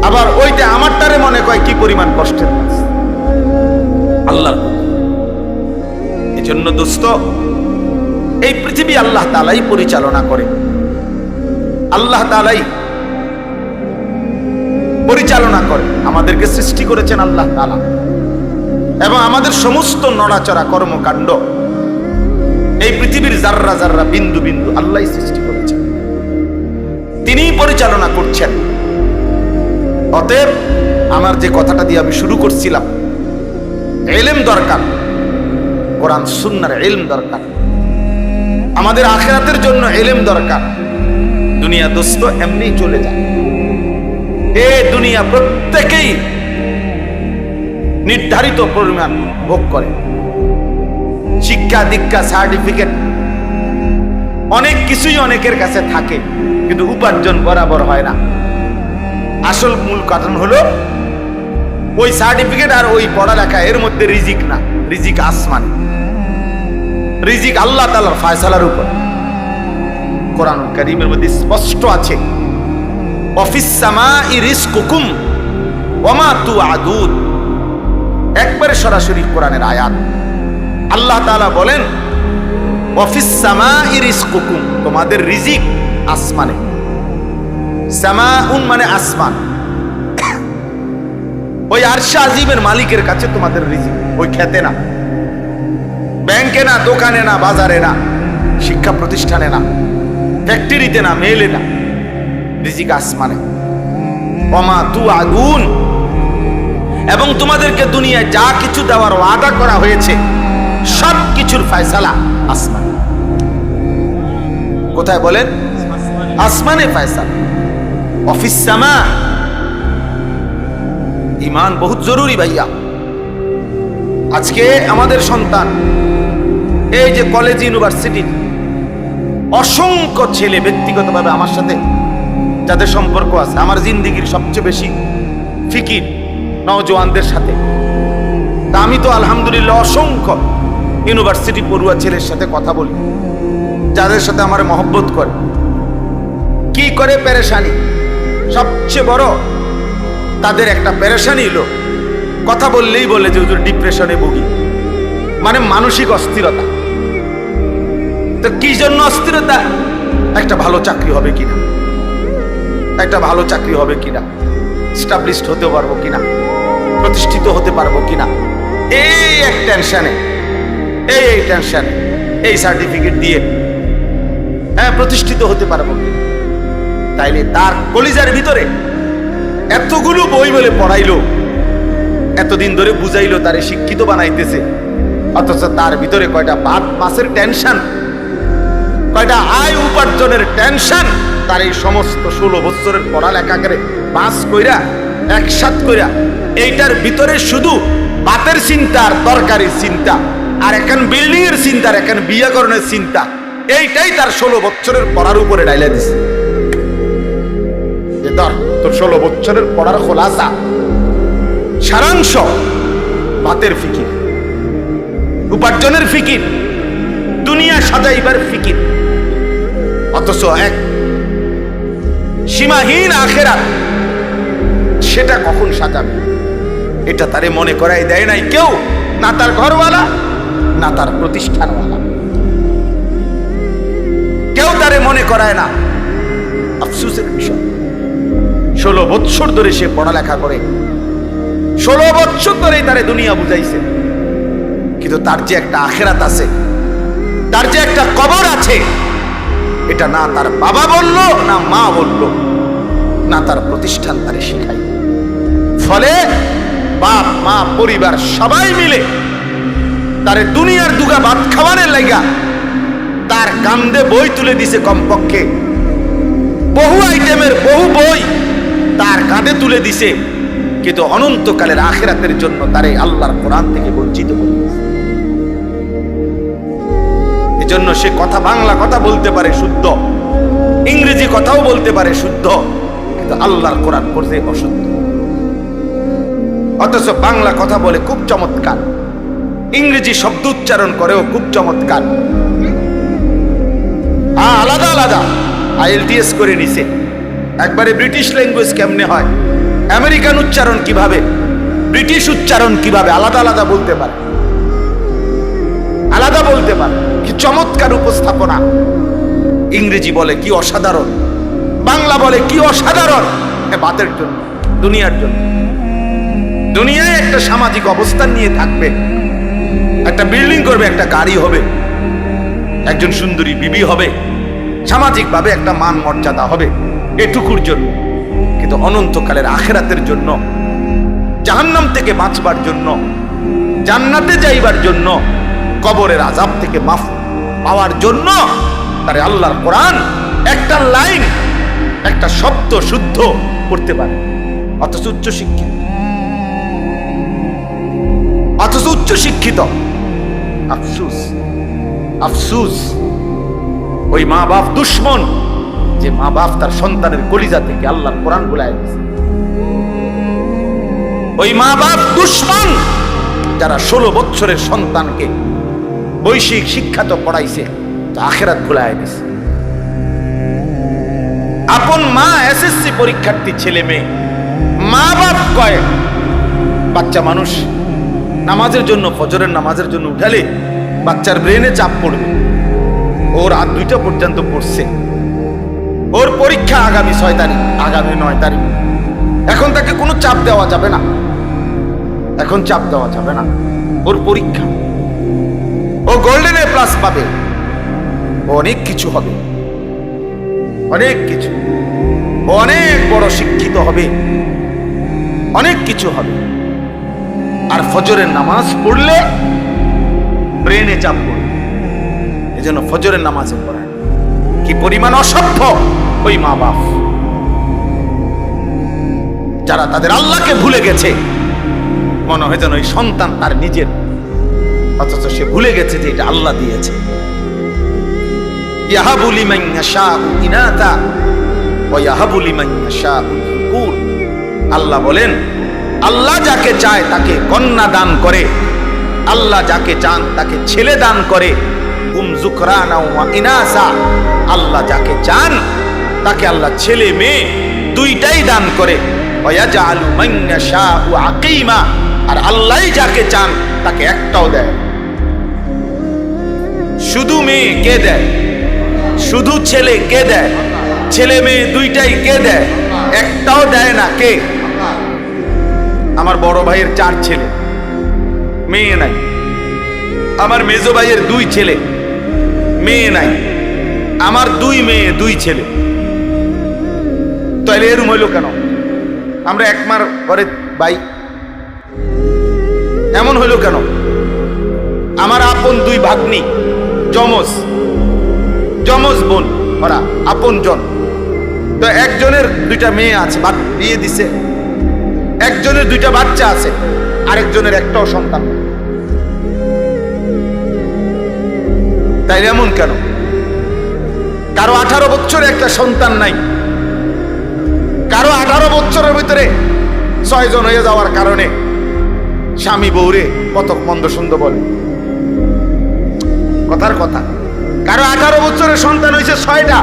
আবার ওইটা আমারটারে মনে হয় কি পরিমাণ কষ্টের কাজ। আল্লাহর এই জন্য দোস্ত, এই পৃথিবী আল্লাহ তাআলাই পরিচালনা করে, আল্লাহ তাআলাই পরিচালনা করে। আমাদেরকে সৃষ্টি করেছেন আল্লাহ তাআলা, এবং আমাদের সমস্ত নড়াচড়া কর্মকাণ্ড এই পৃথিবীর জাররা জাররা বিন্দু বিন্দু আল্লাহই সৃষ্টি করেছেন, তিনিই পরিচালনা করছেন। অতএব আমার যে কথাটা দিয়ে আমি শুরু করছিলাম, ইলম দরকার, কোরআন সুন্নাহর ইলম দরকার। আমাদের আখিরাতের জন্য ইলম দরকার। দুনিয়া দোস্ত এমনি চলে যায়। এ দুনিয়া প্রত্যেকেই নির্ধারিত পরিমাণ ভোগ করে। শিক্ষা দীক্ষা সার্টিফিকেট অনেক কিছুই অনেকের কাছে থাকে, কিন্তু উপার্জন বরাবর হয় না। আসল মূল কারণ হলো ওই সার্টিফিকেট আর ওই পড়ালেখা, এর মধ্যে রিজিক না, রিজিক আসমান, রিজিক আল্লাহ তাআলার ফয়সালার উপর। কোরআনুল কারীমের মধ্যে স্পষ্ট আছে, ওয়াফিস সামাই রিজকুকুম ওয়া মা তুআদুন। একবারে সরাসরি কোরআনের আয়াত। আল্লাহ তাআলা বলেন ওয়াফিস সামাই রিজকুকুম, তোমাদের রিজিক আসমানে। সামাউন মানে আসমান, ওই আরশে আজিমের মালিকের কাছে তোমাদের রিজিক, ওই খেতে না, ব্যাংকে না, দোকানে না, বাজারে না, শিক্ষা প্রতিষ্ঠানে না, ফ্যাক্টরিতে না, মেলে না, রিজিক আসমানে। ওয়া মা তুআদুন, এবং তোমাদেরকে দুনিয়ায় যা কিছু দেওয়ার ওয়াদা করা হয়েছে সব কিছুর ফয়সালা আসমানে। কোথায় বলেন? আসমানে ফয়সালা। অফিস সামা। ঈমান বহুত জরুরি ভাইয়া। আজকে আমাদের সন্তান এই যে কলেজ ইউনিভার্সিটি, অসংখ্য ছেলে ব্যক্তিগতভাবে আমার সাথে যাদের সম্পর্ক আছে, আমার জিন্দেগির সবচেয়ে বেশি ফিকির নওজোয়ানদের সাথে। তা আমি তো আলহামদুলিল্লাহ অসংখ্য ইউনিভার্সিটি পড়ুয়া ছেলের সাথে কথা বলি, যাদের সাথে আমার মহব্বত করে। কি করে পেরেশানি, সবচেয়ে বড় তাদের একটা পেরেশানি হলো কথা বললেই বলে যে হুজুর ডিপ্রেশনে ভুগি, মানে মানসিক অস্থিরতা। তো কি জন্য অস্থিরতা? একটা ভালো চাকরি হবে কিনা, একটা ভালো চাকরি হবে কিনা, স্টাবলিশড হতে পারবো কিনা, প্রতিষ্ঠিত হতে পারবো কিনা, এই এক টেনশনে, এই টেনশনে, এই সার্টিফিকেট দিয়ে প্রতিষ্ঠিত হতে পারবো কিনা। তাইলে তার কলিজার ভিতরে এতগুলো বই বলে পড়াইলো, এতদিন ধরে বুঝাইলো, তারে শিক্ষিত বানাইতেছে, অথচ তার ভিতরে কয়টা ভাত মাছের টেনশন, কয়টা আয় উপার্জনের টেনশন। তার এই সমস্ত 16 বছরের পড়ালেখা করে পাস কইরা একসাথ কইরা এইটার ভিতরে শুধু ভাতের চিন্তা আর তরকারির চিন্তা, আর এখন বিল্ডিং এর চিন্তা, আর এখন বিয়াকরণের চিন্তা, এইটাই তার 16 বছরের পড়ার উপরে ডাইলা দিছে। তোর 16 বছরের পড়ার খোলাসা, সারাংশ ভাতের ফিকির, উপার্জনের ফিকির, দুনিয়া সাজাইবার ফিকির, অথচ এক সীমাহীন আখিরাত সেটা কখন সাজাবে এটা তারে মনে করাই দেয় নাই কেউ, না তার ঘরওয়ালা, না তার প্রতিষ্ঠানওয়ালা, কেউ তারে মনে করায় না। আফসোসের বিষয়, 16 বছর ধরে সে পড়ালেখা করে, 16 বছর ধরে তারে দুনিয়া বুঝাইছে, কিন্তু তার যে একটা আখিরাত আছে, তার যে একটা কবর আছে, এটা না তার বাবা বলল, না মা বলল, না তার প্রতিষ্ঠান তারে শিখাই। ফলে বাপ মা পরিবার সবাই মিলে তারে দুনিয়ার দুগা ভাত খাওয়ানোর লাগা তার কান্দে বই তুলে দিছে, কমপক্ষে বহু আইটেমের বহু বই তার কাঁধে তুলে দিছে, কিন্তু অনন্তকালের আখিরাতের জন্য তারে আল্লাহর কোরআন থেকে বঞ্চিত করে দিয়েছে। এজন্য সে কথা, বাংলা কথা বলতে পারে শুদ্ধ, ইংরেজি কথাও বলতে পারে শুদ্ধ, কিন্তু আল্লাহর কোরআন পড়তে অশুদ্ধ। অথচ বাংলা কথা বলে খুব চমৎকার, ইংরেজি শব্দ উচ্চারণ করেও খুব চমৎকার। আলাদা আলাদা IELTS করে নিছে, একবারে ব্রিটিশ ল্যাঙ্গুয়েজ কেমনে হয়, আমেরিকান উচ্চারণ কিভাবে, ব্রিটিশ উচ্চারণ কিভাবে, আলাদা আলাদা বলতে পারে, আলাদা বলতে পারে। কি চমৎকার উপস্থাপনা! ইংরেজি বলে কি অসাধারণ, বাংলা বলে কি অসাধারণ। বাতের জন্য, দুনিয়ার জন্য, দুনিয়ায় একটা সামাজিক অবস্থান নিয়ে থাকবে, একটা বিল্ডিং করবে, একটা গাড়ি হবে, একজন সুন্দরী বিবি হবে, সামাজিকভাবে একটা মান মর্যাদা হবে, এটুকুর জন্য। কিন্তু অনন্তকালের আখিরাতের জন্য, জাহান্নাম থেকে বাঁচবার জন্য, জান্নাতে যাইবার জন্য, কবরের আযাব থেকে মাফ পাওয়ার জন্য তারে আল্লাহর কোরআন একটা লাইন, একটা শব্দ শুদ্ধ করতে পারে, অথচ উচ্চ শিক্ষিত, আফসুস, আফসুস ওই মা বাপ দুশ্মন, যে মা বাপ তার সন্তানের কলিজা থেকে আল্লাহর কোরআন গুলায় দিয়েছে। ওই মা বাপ দুশ্মন যারা 16 বছরের সন্তানকে বৈশ্বিক শিক্ষা তো পড়াইছে, তো আখিরাত ভুলায় দিছে। আপন মা এসএসসি পরীক্ষার্থী ছেলে মেয়ে, মা বাপ কয় বাচ্চা মানুষ নামাজের জন্য, ফজরের নামাজের জন্য উঠালে বাচ্চার ব্রেনে চাপ পড়বে। ওর রাত 2টা পর্যন্ত পড়ছে, ওর পরীক্ষা আগামী 6 তারিখ, আগামী 9 তারিখ। এখন তাকে কোনো চাপ দেওয়া যাবে না, এখন চাপ দেওয়া যাবে না। ওর পরীক্ষা, ও গোল্ডেন এ প্লাস পাবে, অনেক কিছু হবে, অনেক কিছু, অনেক বড় শিক্ষিত হবে, অনেক কিছু হবে। আর ফজরের নামাজ পড়লে ব্রেনে চাপ পড়বে, এজন্য ফজরের নামাজে পড়ায়। কি পরিমাণ অসভ্য ওই মা বাপ, যারা তাদের আল্লাহকে ভুলে গেছে। মনে হয় যেন ওই সন্তান তার নিজের, অথচ সে ভুলে গেছে যে এটা আল্লাহ দিয়েছে। ইয়াহাবু লিমান ইয়াশাউ ইনাতা ওয়া ইয়াহাবু লিমান ইয়াশাউ যুকুর। আল্লাহ বলেন, আল্লাহ যাকে চায় তাকে কন্যা দান করে, আল্লাহ যাকে চান তাকে ছেলে দান করে। যুকরানা ওয়া ইনাসা, আল্লাহ যাকে চান তাকে আল্লাহ ছেলে মেয়ে দুইটাই দান করে। ওয়া ইয়াজআলু মান ইয়াশাউ আকীমা, আর আল্লাহই যাকে চান তাকে একটাও দেয়। শুধু মেয়ে কে দেয়? শুধু ছেলে কে দেয়? ছেলে মেয়ে দুইটাই কে দেয়? একটাও দেয় না। কে? আমার বড় ভাইয়ের 4 ছেলে, মেয়ে নাই। আমার মেজো ভাইয়ের 2 ছেলে, মেয়ে নাই। আমার 2 মেয়ে 2 ছেলে। তাহলে এরম হইল কেন? আমরা এক মার ঘরে ভাই, এমন হইল কেন? আমার আপন 2 ভাগ্নি, যমজ বোন, ওরা আপন জন। তো একজনের 2টা মেয়ে আছে, বিয়ে দিছে, একজনের 2টা বাচ্চা আছে, আরেকজনের একটাও সন্তান। তাই এমন কেন? কারো 18 বছরে একটা সন্তান নাই, কারো 18 বছরের ভিতরে 6 জন হয়ে যাওয়ার কারণে স্বামী বউরে কত মন্দ সুন্দর বলে। কথার কথা, কারো 18 বছরের সন্তান হয়েছে 6টা,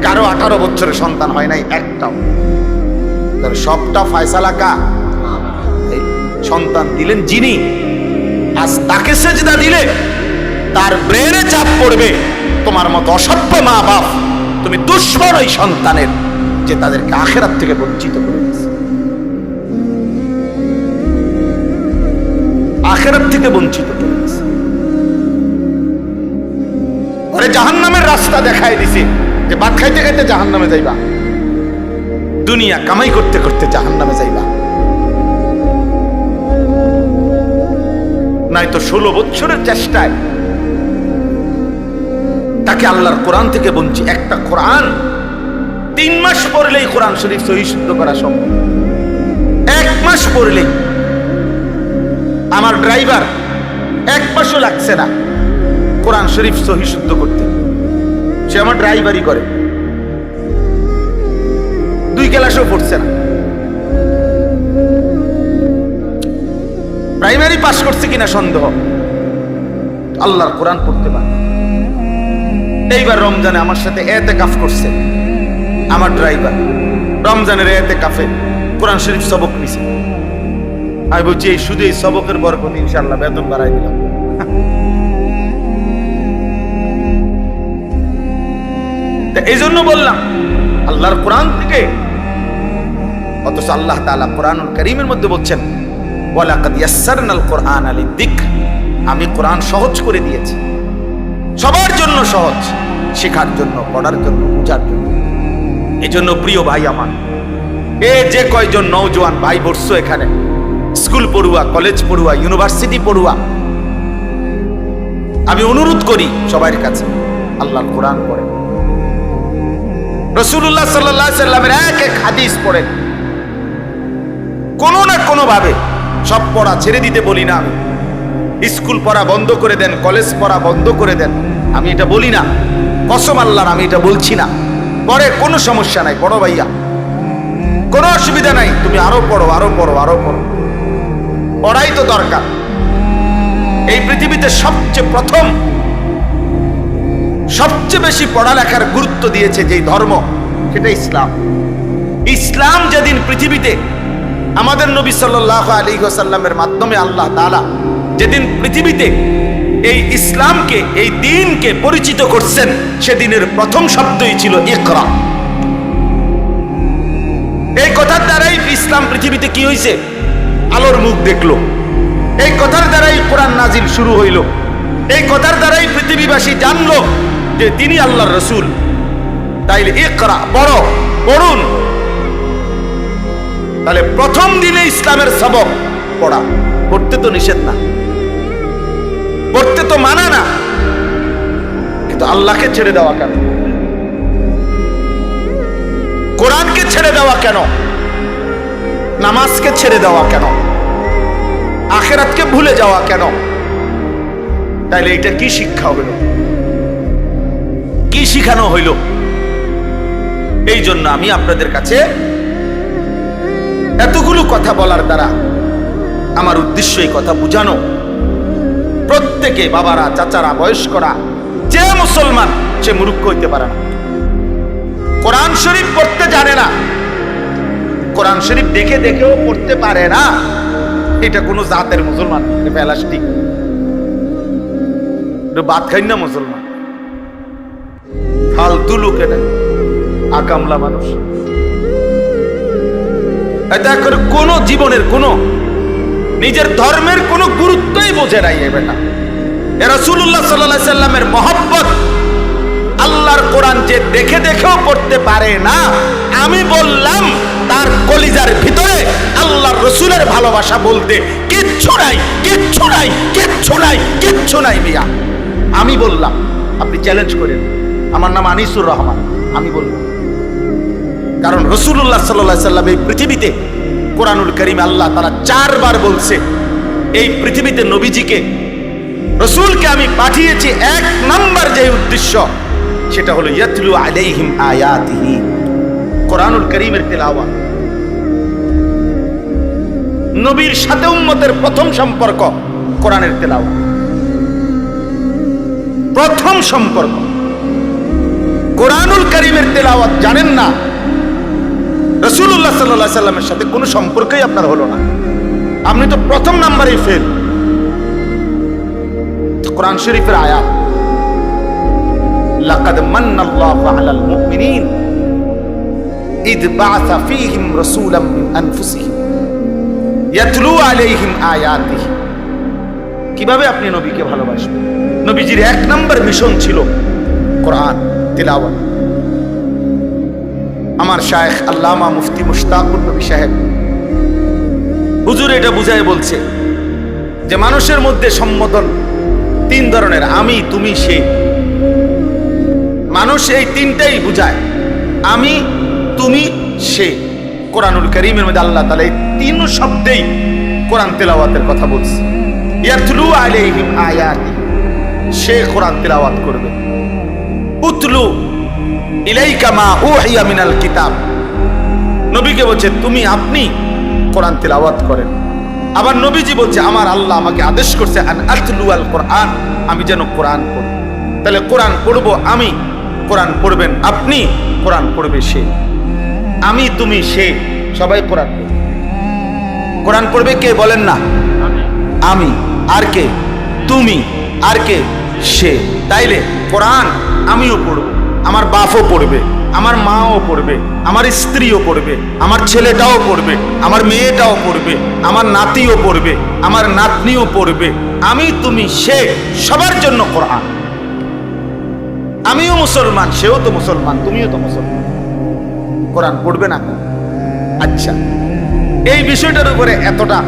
কারো 18 বছরের সন্তান হয় নাই একটাও। সবটা ফয়সালা কা? সন্তান দিলেন যিনি, আজ তাকে সেজদা দিলে তার ব্রেনে চাপ পড়বে। তোমার মতো অসভ্য মা বাপ, তুমি দুশ্মন ওই সন্তানের, যে তাদেরকে আখিরাত থেকে বঞ্চিত করে দিয়েছে, আখিরাত থেকে বঞ্চিত করে দিয়েছে। ওরে জাহান্নামের রাস্তা দেখায় দিছে, যে ভাত খাইতে খাইতে জাহান্নামে যাইবা, দুনিয়া কামাই করতে করতে জাহান্নামে যাইবা। নাই তো 16 বছরের চেষ্টায় তাকে আল্লাহর কোরআন থেকে বঞ্চিত। একটা কোরআন 3 মাস পড়লেই কোরআন শরীফ সহি শুদ্ধ করা সম্ভব। 1 মাস পড়লেই। আমার ড্রাইভার 1 মাসও লাগছে না কোরআন শরীফ সহি শুদ্ধ করতে। সে আমার ড্রাইভারি করে, 2 ক্লাসও পড়ছে না। প্রাইমারি পাস করছে কিনা সন্দেহ, আল্লাহর কোরআন পড়তে পারে। এইবার রমজানে আমার সাথে ইতিকাফ করছে আমার ড্রাইভার, রমজানের ইতিকাফে কোরআন শরীফ সবক নিছে। আমি বলছি এই শুধু এই সবকের বরকত ইনশাআল্লাহ বেতন বাড়াই দিলাম। এই জন্য বললাম আল্লাহর কোরআন থেকে। অথচ আল্লাহ তাআলা কোরআনুল কারীমের মধ্যে বলছেন, ওয়ালাকাদ ইয়াসসারনাল কোরআনা লিযিকর, আমি কোরআন সহজ করে দিয়েছি, সবার জন্য সহজ, শেখার জন্য, পড়ার জন্য, বোঝার জন্য। এজন্য প্রিয় ভাই আমার, যে কয়জন নওজোয়ান ভাই বসছো এখানে, স্কুল পড়ুয়া, কলেজ পড়ুয়া, ইউনিভার্সিটি পড়ুয়া, আমি অনুরোধ করি সবার কাছে, আল্লাহর কোরআন পড়েন, রাসূলুল্লাহ সাল্লাল্লাহু আলাইহি সাল্লামের এক এক হাদিস পড়েন। কোনো না কোনো ভাবে, সব পড়া ছেড়ে দিতে বলি না আমি, স্কুল পড়া বন্ধ করে দেন, কলেজ পড়া বন্ধ করে দেন, আমি এটা বলি না, কসম আল্লাহর আমি এটা বলছি না। পরে কোনো সমস্যা নাই, বড় ভাইয়া, কোনো অসুবিধা নাই, তুমি আরো পড়ো, আরো পড়ো, আরো পড়ো, পড়াই তো দরকার। এই পৃথিবীতে সবচেয়ে প্রথম, সবচেয়ে বেশি পড়ালেখার গুরুত্ব দিয়েছে যেই ধর্ম, সেটা ইসলাম। ইসলাম যেদিন পৃথিবীতে আমাদের নবী সাল্লাল্লাহু আলাইহি ওয়াসাল্লামের মাধ্যমে আল্লাহ তাআলা যেদিন পৃথিবীতে এই ইসলামকে, এই দ্বীনকে পরিচিত করছেন, সেদিনের প্রথম শব্দই ছিল ইকরা। এই কথার দ্বারাই ইসলাম পৃথিবীতে কি হয়েছে? আলোর মুখ দেখলো। এই কথার দ্বারাই কোরআন নাজিল শুরু হইল। এই কথার দ্বারাই পৃথিবীবাসী জানলো যে তিনি আল্লাহর রাসূল। তাইলে ইকরা, পড়ো, পড়ুন। তাহলে প্রথম দিনে ইসলামের সবক পড়া। পড়তে তো নিষেধ না, পড়তে তো মানা না, কিন্তু আল্লাহকে ছেড়ে দেওয়া কেন? কোরআনকে ছেড়ে দেওয়া কেন? নামাজকে ছেড়ে দেওয়া কেন? আখিরাতকে ভুলে যাওয়া কেন? তাইলে এটা কি শিক্ষা হইল? কি শিখানো হইল? এই জন্য আমি আপনাদের কাছে এতগুলো কথা বলার দ্বারা আমার উদ্দেশ্য এই কথা বুঝানো, প্রত্যেকে, বাবারা, চাচারা, বয়স্করা, যে মুসলমান সে মূর্খ হইতে পারে না। কোরআন শরীফ পড়তে জানে না, কোরআন শরীফ দেখে দেখেও পড়তে পারে না, এটা কোন জাতের মুসলমান? প্লাস্টিক বাদ খাই না মুসলমান, ফালতু লোকে না, আকামলা মানুষ। এটা কোন জীবনের কোন নিজের ধর্মের কোন গুরুত্বই বোঝে নাই বেটা। রাসূলুল্লাহ সাল্লাল্লাহু আলাইহি সাল্লামের মহব্বত, আল্লাহর কোরআন যে দেখে দেখেও পড়তে পারে না, আমি বললাম তার কলিজার ভিতরে আল্লাহর রাসূলের ভালোবাসা বলতে কিচ্ছু নাই, কিচ্ছু নাই, কিচ্ছু নাই, কিচ্ছু নাই মিয়া। আমি বললাম, আপনি চ্যালেঞ্জ করেন। আমার নাম আনিসুর রহমান, আমি বললাম। কারণ রাসূলুল্লাহ সাল্লাল্লাহু আলাইহি সাল্লাম এই পৃথিবীতে, কোরআনুল কারীমে আল্লাহ তাআলা 4 বার বলছে, এই পৃথিবীতে নবীজিকে, রাসূলকে আমি পাঠিয়েছি এক নাম্বার যে উদ্দেশ্য, সেটা হলো ইয়াতলু আলাইহিম আয়াতিহি, কোরআনুল কারীমের তেলাওয়াত। নবীর সাথে উম্মতের প্রথম সম্পর্ক কোরআনের তেলাওয়াত, প্রথম সম্পর্ক কোরআনুল কারীমের তেলাওয়াত। জানেন না, রাসূলুল্লাহ সাল্লাল্লাহু আলাইহি সাল্লামের সাথে কোনো সম্পর্কই আপনার হলো না, আপনি তো প্রথম নাম্বারেই ফেল। কোরআন শরীফের আয়াত, লাকাদ মান্নাল্লাহু আলাল মুমিনিন ইদ বাআসা ফীহিম রাসূলাম মিন আনফুসিহিম ইয়াতলু আলাইহিম আয়াতিহি। কিভাবে আপনি নবীকে ভালোবাসবেন? নবীজির এক নাম্বার মিশন ছিল কোরআন তিলাওয়াত। আমার শায়েখ আল্লামা মুফতি মুশতাকুর নবী সাহেব হুজুর এটা বুঝায় বলছে যে মানুষের মধ্যে সম্বোধন 3 ধরনের, আমি, তুমি, সে। মানুষ এই 3টাই বুঝায়, আমি, তুমি, সে। কোরআনুল কারীমের মধ্যে আল্লাহ তাআলা এই 3 শব্দেই কোরআন তেলাওয়াতের কথা বলছে। ইয়াতলু আলাইহিম আয়াতি, সে কোরআন তেলাওয়াত করবে। উতলু ইলাইকা মা উহিয়া মিনাল কিতাব, নবীকে বলছে তুমি, আপনি কোরআন তেলাওয়াত করেন। আবার নবীজি বলছে আমার আল্লাহ আমাকে আদেশ করছে আন আতলু আল কোরআন, আমি যেন কোরআন পড়ি। তাহলে কোরআন পড়বো আমি, কোরআন পড়বেন আপনি, কোরআন পড়বে সে। আমি, তুমি, সে, সবাই কোরআন পড়বে। কোরআন পড়বে কে বলেন না? আমি। আর কে? তুমি। আর কে? সে। তাইলে কোরআন আমিও পড়ব, আমার বাপও পড়বে, আমার মাও পড়বে, আমার স্ত্রীও পড়বে, আমার ছেলেটাও পড়বে, আমার মেয়েটাও পড়বে, আমার নাতিও পড়বে, আমার নাতনিও পড়বে। আমি, তুমি, সে, সবার জন্য কোরআন। আমিও মুসলমান, সেও তো মুসলমান, তুমিও তো মুসলমান, কোরআন পড়বে না? আচ্ছা, এই বিষয়টার উপরে এতটা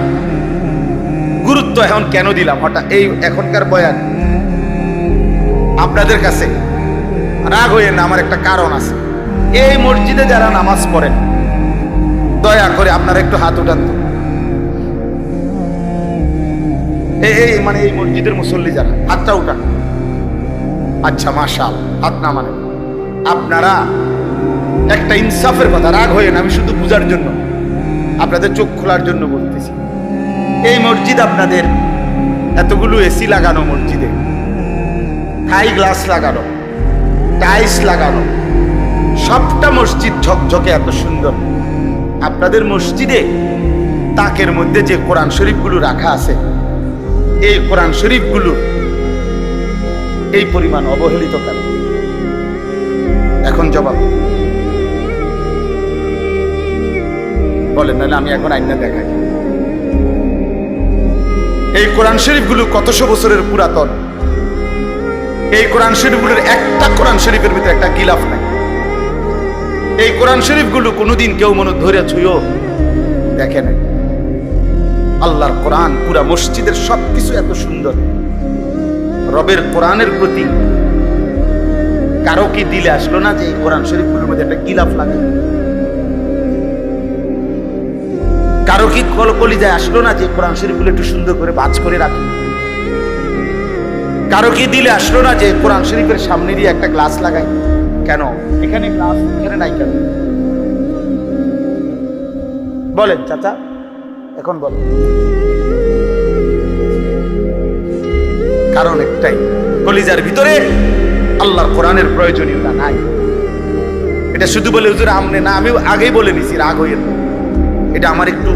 গুরুত্ব এখন কেন দিলাম হঠাৎ এই এখনকার বয়ান? আপনাদের কাছে রাগ হয়ে না, আমার একটা কারণ আছে। এই মসজিদে যারা নামাজ পড়েন দয়া করে আপনারা একটু হাত উঠান তো। মানে এই মসজিদের মুসল্লি যারা, হাতটা উঠান। আচ্ছা, মাশাআল্লাহ, হাত না মানে আপনারা একটা ইনসাফের কথা, রাগ হয়ে না, আমি শুধু বুঝার জন্য, আপনাদের চোখ খোলার জন্য বলতেছি। এই মসজিদ আপনাদের এতগুলো এসি লাগানো, মসজিদে থাই গ্লাস লাগানো, টাইলস লাগানো, সবটা মসজিদ ঝকঝকে এত সুন্দর। আপনাদের মসজিদে তাকের মধ্যে যে কোরআন শরীফগুলো রাখা আছে, এই কোরআন শরীফগুলো এই পরিমাণ অবহেলিত কেন? এখন জবাব বলেন, নাহলে আমি এখন আইনা দেখাই। এই কোরআন শরীফগুলো কতশো বছরের পুরাতন। এই কোরআন শরীফগুলোর একটা কোরআন শরীফের ভিতরে একটা গিলাফ নাই। এই কোরআন শরীফগুলো কোনোদিন কেউ মনে ধরে ছুঁয়েও দেখে নাই। আল্লাহর কোরআন, পুরা মসজিদের সবকিছু এত সুন্দর। রবের কোরআনের প্রতি কারো কি দিলে আসলো না যে এই কোরআন শরীফগুলোর মধ্যে একটা গিলাফ লাগে? কারো কি কলিজায় আসলো না যে কোরআন শরীফগুলো একটু সুন্দর করে বাজ করে রাখি? কারো কি দিলে আসলো না যে কোরআন শরীফের সামনে দিয়ে একটা গ্লাস লাগাই? কেন এখানে গ্লাস, এখানে নাই কেন? বলেন চাচা, এখন বলেন। কারণ একটাই, কলিজার ভিতরে আল্লাহর কোরআনের প্রয়োজনীয়তা নাই। এটা শুধু বলে হুজুর আমনে না, আমি আগেই বলে নিছি, রাগ হইয়েন না। এটা আমার একটু,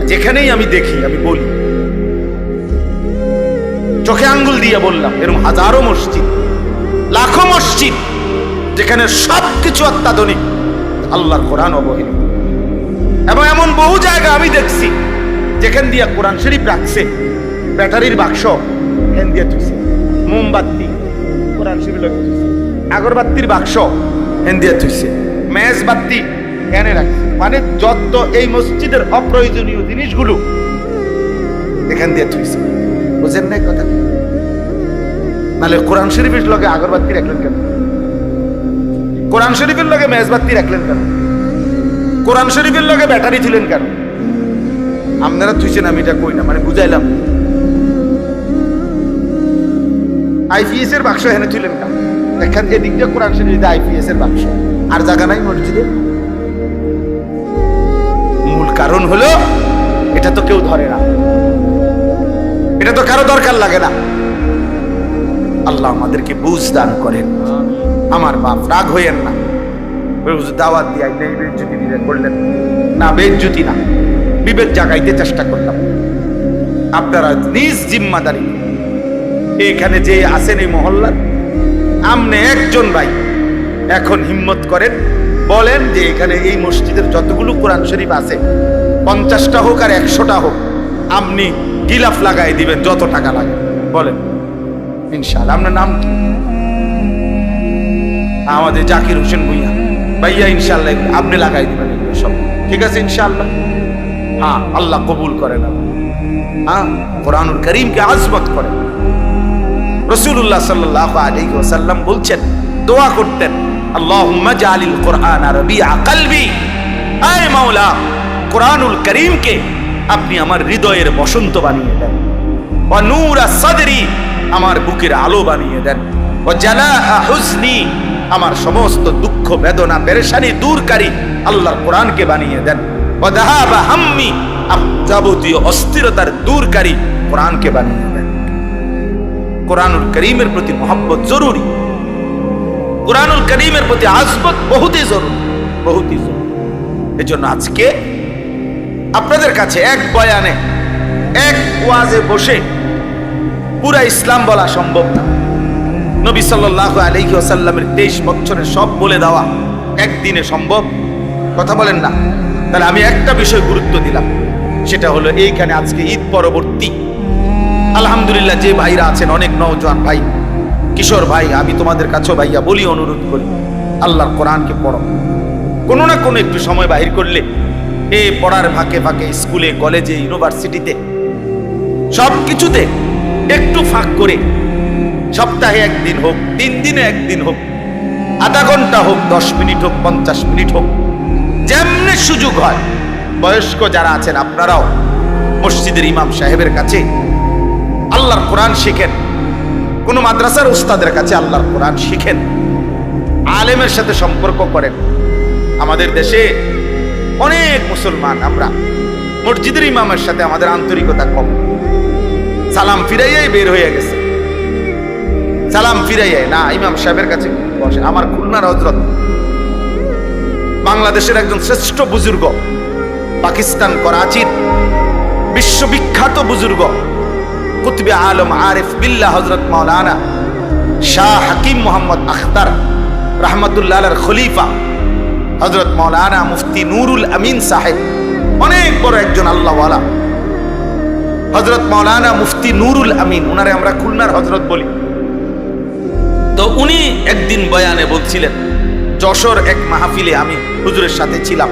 যেখানেই আমি দেখি আমি বলি, চোখে আঙ্গুল দিয়ে বললাম, এরকম হাজারো মসজিদ, লাখো মসজিদ যেখানে সবকিছু অত্যাধুনিক, আল্লাহর কোরআন অবহেলিত। এবং এমন বহু জায়গা আমি দেখছি যেখান দিয়ে কোরআন শরীফ রাখছে, ব্যাটারির বাক্স এখান দিয়ে তুলছে, মোমবাতি কোরআন শরীফ তুলছে, আগরবাতির বাক্স এখান দিয়ে তুলছে, মেজবাতি এনে রাখছে। মানে যত এই মসজিদের অপ্রয়োজনীয় জিনিসগুলো এখান দিয়ে তুলছে। বুঝেন না কথা? নাহলে কোরআন শরীফের লগে আগরবাতি রাখলেন কেন? কোরআন শরীফের লগে মেজবাতি রাখলেন কেন? কোরআন শরীফের লগে ব্যাটারি তুলেন কেন? আপনারা তুইছেন, আমি এটা কই না, মানে বুঝাইলাম। আইপিএস এর বাক্স এখানে তুলেন কেন? দেখেন এদিক দিয়ে কোরআন শরীফে আইপিএস এর বাক্স, আর জায়গা নাই মসজিদে। মূল কারণ হলো এটা তো কেউ ধরে না, এটা তো কারো দরকার লাগে না। আল্লাহ আমাদেরকে বুঝ দান করেন। আমার বাপ, রাগ হইয়েন না, দাওয়াত দিয়ে বেজ্জুতি দিলে করলেন না, বেজ্জুতি না, বিবেক জাগাইতে চেষ্টা করলাম। আপনারা নিজ জিম্মাদারি, এখানে যে আছেন এই মহল্লার, আমনে একজন ভাই এখন হিম্মত করেন, বলেন যে এখানে এই মসজিদের যতগুলো কোরআন শরীফ আছে, 50টা হোক আর 100টা হোক, আপনি গিলাফ লাগাই দিবেন যত টাকা লাগে। বলেন ইনশাআল্লাহ। আপনার নাম কি? আমাদের জাকির হোসেন ভুইয়া ভাইয়া, ইনশাআল্লাহ আপনি লাগাই দিবেন সব, ঠিক আছে ইনশাআল্লাহ। হ্যাঁ, আল্লাহ কবুল করেন। হ্যাঁ, কোরআনুল কারীমকে আজমত করেন। রাসূলুল্লাহ সাল্লাল্লাহু আলাইহি ওয়াসাল্লাম বলছেন, দোয়া করতেন, আল্লাহুম্মা জাআলিল কুরআনা রাবিআ কলবি, আয় মাওলা কোরআনুল কারীমকে আপনি আমার হৃদয়ের বসন্ত বানিয়ে দেন, ওয়া নূরা সাদরি, আমার বুকের আলো বানিয়ে দেন, ওয়া জালাআ হুজনি, আমার সমস্ত দুঃখ বেদনা পেরেশানি দূরকারী আল্লাহর কোরআনকে বানিয়ে দেন, ওয়া যাহাবা হাম্মি, যাবতীয় অস্থিরতার দূরকারী কোরআনকে বানিয়ে দেন। কোরআনুল কারীমের প্রতি মহব্বত জরুরি, কোরআনুল কারীমের প্রতি আজমত বহুতই জরুরি, বহুতই জরুরি। এজন্য আজকে আপনাদের কাছে এক বয়ানে, এক ওয়াজে বসে পুরা ইসলাম বলা সম্ভব না। নবী সাল্লাল্লাহু আলাইহি ওয়াসাল্লামের 23 বছরের সব বলে দেওয়া একদিনে সম্ভব? কথা বলেন না। তাহলে আমি একটা বিষয় গুরুত্ব দিলাম, সেটা হলো এইখানে আজকে ঈদ পরবর্তী আলহামদুলিল্লাহ যে ভাইরা আছেন, অনেক নওজোয়ান ভাই, কিশোর ভাই, আমি তোমাদের কাছেও ভাইয়া বলি, অনুরোধ করি, আল্লাহর কোরআনকে পড়ো। কোনো না কোনো একটু সময় বাহির করলে এই পড়ার ফাঁকে ফাঁকে স্কুলে, কলেজে, ইউনিভার্সিটিতে, সব কিছুতে একটু ফাঁক করে সপ্তাহে একদিন হোক, 3 দিনে একদিন হোক, আধা ঘন্টা হোক, 10 মিনিট হোক, 50 মিনিট হোক, যেমনি সুযোগ হয়, বয়স্ক যারা আছেন আপনারাও মসজিদের ইমাম সাহেবের কাছে আল্লাহর কোরআন শিখেন, কোন মাদ্রাসার উস্তাদের কাছে আল্লাহর কোরআন শিখেন, আলেমের সাথে সম্পর্ক করেন। আমাদের দেশে অনেক মুসলমান আমরা মসজিদের ইমামের সাথে আমাদের আন্তরিকতা কম, সালাম ফিরাইয়াই বের হয়ে গেছে, সালাম ফিরাইয়াই না ইমাম সাহেবের কাছে বসে। আমার খুলনার হযরত, বাংলাদেশের একজন শ্রেষ্ঠ বুজুর্গ, পাকিস্তান করাচির বিশ্ববিখ্যাত বুজুর্গ, কুতুবে আলম আরিফ বিল্লাহ হযরত মাওলানা শাহ হাকিম মোহাম্মদ আখতার রহমতুল্লাহ আলাইহির খলিফা হযরত মাওলানা মুফতি নুরুল আমিন সাহেব, অনেক বড় একজন আল্লাহওয়ালা হযরত মাওলানা মুফতি নুরুল আমিন, উনারে আমরা খুলনার হযরত বলি। তো উনি একদিন বয়ানে বলছিলেন, যশোর এক মাহফিলে আমি হুজুরের সাথে ছিলাম।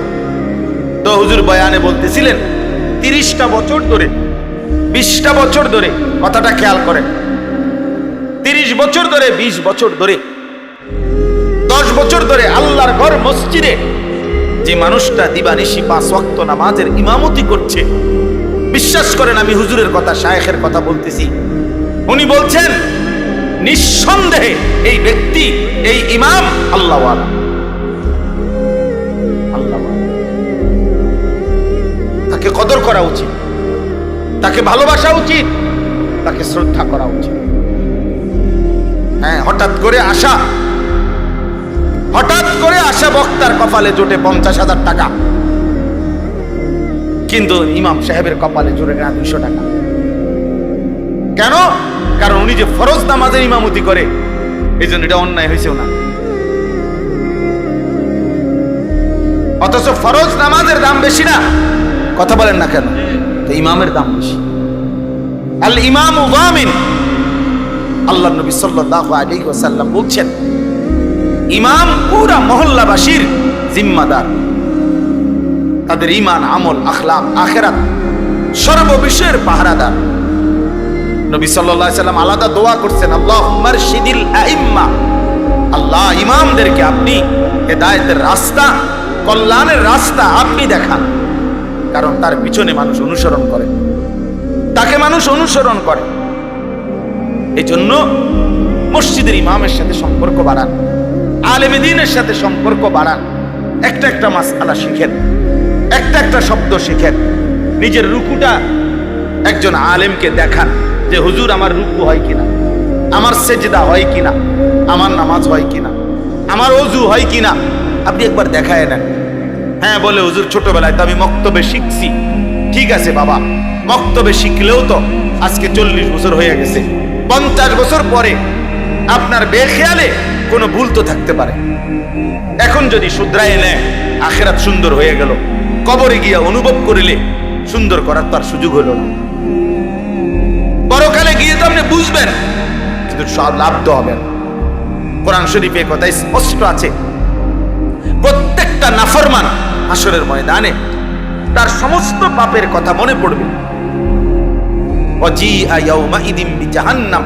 তো হুজুর বয়ানে বলতেছিলেন 30টা বছর ধরে, 20টা বছর ধরে, কথাটা খেয়াল করেন, 30 বছর ধরে, 20 বছর ধরে, 10 বছর ধরে আল্লাহর ঘর মসজিদে যে মানুষটা দিবানিশি 5 ওয়াক্ত নামাজের ইমামতি করছে, বিশ্বাস করেন আমি হুজুরের কথা, শায়েখের কথা বলতেছি, উনি বলছেন নিঃসন্দেহে এই ব্যক্তি, এই ইমাম আল্লাহওয়ালা, আল্লাহওয়ালা। তাকে কদর করা উচিত, তাকে ভালোবাসা উচিত, তাকে শ্রদ্ধা করা উচিত। হ্যাঁ, হঠাৎ করে আসা বক্তার কপালে জোটে 50,000 টাকা, কিন্তু ইমাম সাহেবের কপালে জোটে না 200 টাকা। কেন? কারণ উনি যে ফরজ নামাজের ইমামতি করে, এই জন্য এটা অন্যায় হয়েছে না। অথচ ফরজ নামাজের দাম বেশি না, কথা বলেন না কেন? তো ইমামের দাম বেশি। আল ইমামু যামিন, আল্লাহ নবী সাল্লাল্লাহু আলাইহি ওয়াসাল্লাম বলছেন, ইমাম পুরা মহল্লাবাসীর জিম্মাদার, তাদের ঈমান, আমল, আখলাক, আখিরাত সর্ববিষয়ের পাহারাদার। নবী সাল্লাল্লাহু আলাইহি ওয়াসাল্লাম আলাদা দোয়া করছেন, আল্লাহুম্মা রশিদিল আইম্মা, আল্লাহ ইমামদেরকে আপনি হেদায়েতের রাস্তা, কল্যাণের রাস্তা আপনি দেখান। কারণ তার পিছনে মানুষ অনুসরণ করে, তাকে মানুষ অনুসরণ করে। এই জন্য মসজিদের ইমামের সাথে সম্পর্ক বাড়ান, আলেমে দ্বীনের সাথে সম্পর্ক বাড়ান, একটা একটা মাসআলা শিখেন, একটা একটা শব্দ শিখেন, নিজের রুকুটা একজন আলেমকে দেখান যে হুজুর আমার রুকু হয় কিনা, আমার সেজদা হয় কিনা, আমার নামাজ হয় কিনা, আমার ওযু হয় কিনা, আপনি একবার দেখায় নেন। হ্যাঁ, বলে হুজুর ছোটবেলায় তো আমি মক্তবে শিখছি। ঠিক আছে বাবা, মক্তবে শিখলেও তো আজকে 40 বছর হয়ে গেছে, 50 বছর পরে আপনার বেখেয়ালে কোনো ভুল তো থাকতে পারে। এখন যদি শুধরায় নেয়, আখিরাত সুন্দর হয়ে গেল, কবরে গিয়া অনুভব করিলে সুন্দর করার তো আর সুযোগ হলো না। পরকালে গিয়ে তো আপনি বুঝবেন, কিন্তু সব লাভ তো হবে না। কোরআন শরীফে কথা স্পষ্ট আছে, প্রত্যেকটা নাফরমান হাসরের ময়দানে তার সমস্ত পাপের কথা মনে পড়বে। ওয়াজিআ ইয়াউমাইদিন বিজাহান্নাম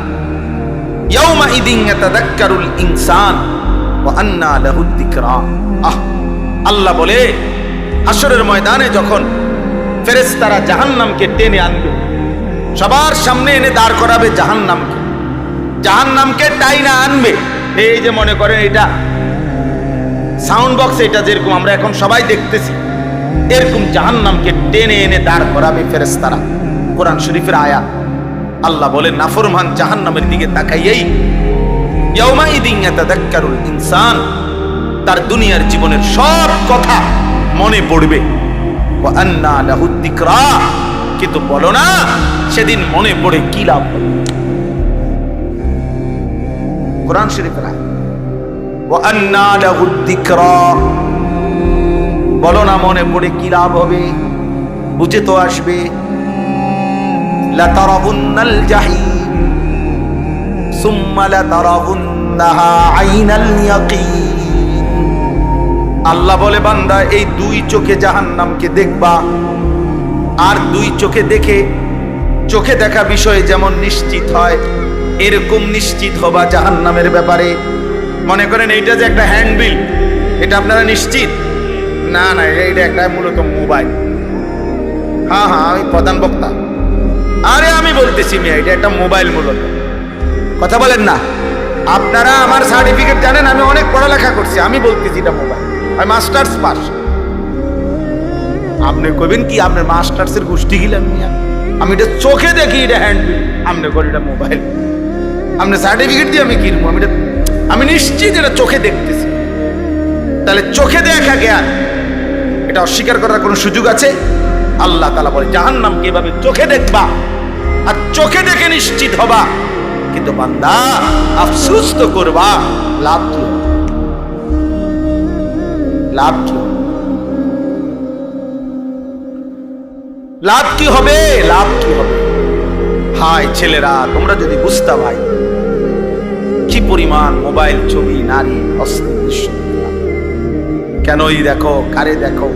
ইয়াউমাইদিন ইয়াতাযাক্কারুল ইনসান ওয়া আন্না লাহুদ যিকরা। আল্লাহ বলে, হাসরের ময়দানে যখন ফেরেশতারা জাহান্নামকে টেনে আনবে, সবার সামনে এনে দাঁড় করাবে জাহান্নামকে, জাহান্নামকে টাইনা আনবে। এই যে মনে করেন এটা সাউন্ড বক্স, এটা যেরকম আমরা এখন সবাই দেখতেছি, এরকম জাহান্নামকে টেনে এনে দাঁড় করাবে ফেরেশতারা। কোরআন শরীফের আয়াত। আল্লাহ বলেন, নাফরমান জাহান্নামের দিকে তাকাইয়েই ইয়াউমাইদিন ইয়াতাযাক্কারুল ইনসান, তার দুনিয়ার জীবনের সব কথা মনে পড়বে। ওয়া আন্না লাহুদ যিকরা, কিন্তু বলো না সেদিন মনে পড়ে কি লাভ হবে? কোরআন শরীফের আয়াত। ওয়া আন্না লাহুদ যিকরা, বলো না মনে পড়ে কি লাভ হবে? বুঝে তো আসবে। লাতারাবুন্নাল জাহিম সুম্মা লাতারাবুন্নাহা আইনাল ইয়াকিন। আল্লাহ বলে, বান্দা এই 2 চোখে জাহান্নামকে দেখবা, আর 2 চোখে দেখে, চোখে দেখা বিষয়ে যেমন নিশ্চিত হয়, এরকম নিশ্চিত হবা জাহান্নামের ব্যাপারে। মনে করেন এইটা যে একটা হ্যান্ডবিল, এটা আপনারা নিশ্চিত? না না, এটা একটা মূলত মোবাইল। হ্যাঁ হ্যাঁ, আমি প্রধান বক্তা। আরে আমি বলতেছি মিয়া, এটা একটা মোবাইল মূলত। কথা বলেন না। আপনারা আমার সার্টিফিকেট জানেন, আমি অনেক পড়ালেখা করছি। আমি বলতেছি এটা মোবাইল, আমি মাস্টার্স পাস। আপনি কইবেন কি আপনার মাস্টার্সের গোষ্ঠী গিলেন মিয়া? আমি এটা চোখে দেখি এটা হ্যান্ডবিল, আপনি করেন এটা মোবাইল। আপনি সার্টিফিকেট দিয়ে আমি কিনবো? আমি নিশ্চিত এটা চোখে দেখতেছি। তাহলে চোখে দেখা জ্ঞান, এটা অস্বীকার করার কোনো সুযোগ আছে? আল্লাহ তাআলা বলে জাহান্নামকে এভাবে চোখে দেখবা আর চোখে দেখে নিশ্চিত হবা, কিন্তু বান্দা আফসোস তো করবা। লাভ কি? লাভ কি? লাভ কি হবে? লাভ কি হবে? হায় ছেলেরা, তোমরা যদি বুঝতা ভাই কি পরিমাণ মোবাইল, ছবি, নারী, অশ্লীল দৃশ্য। কেনই দেখো, কারে দেখো,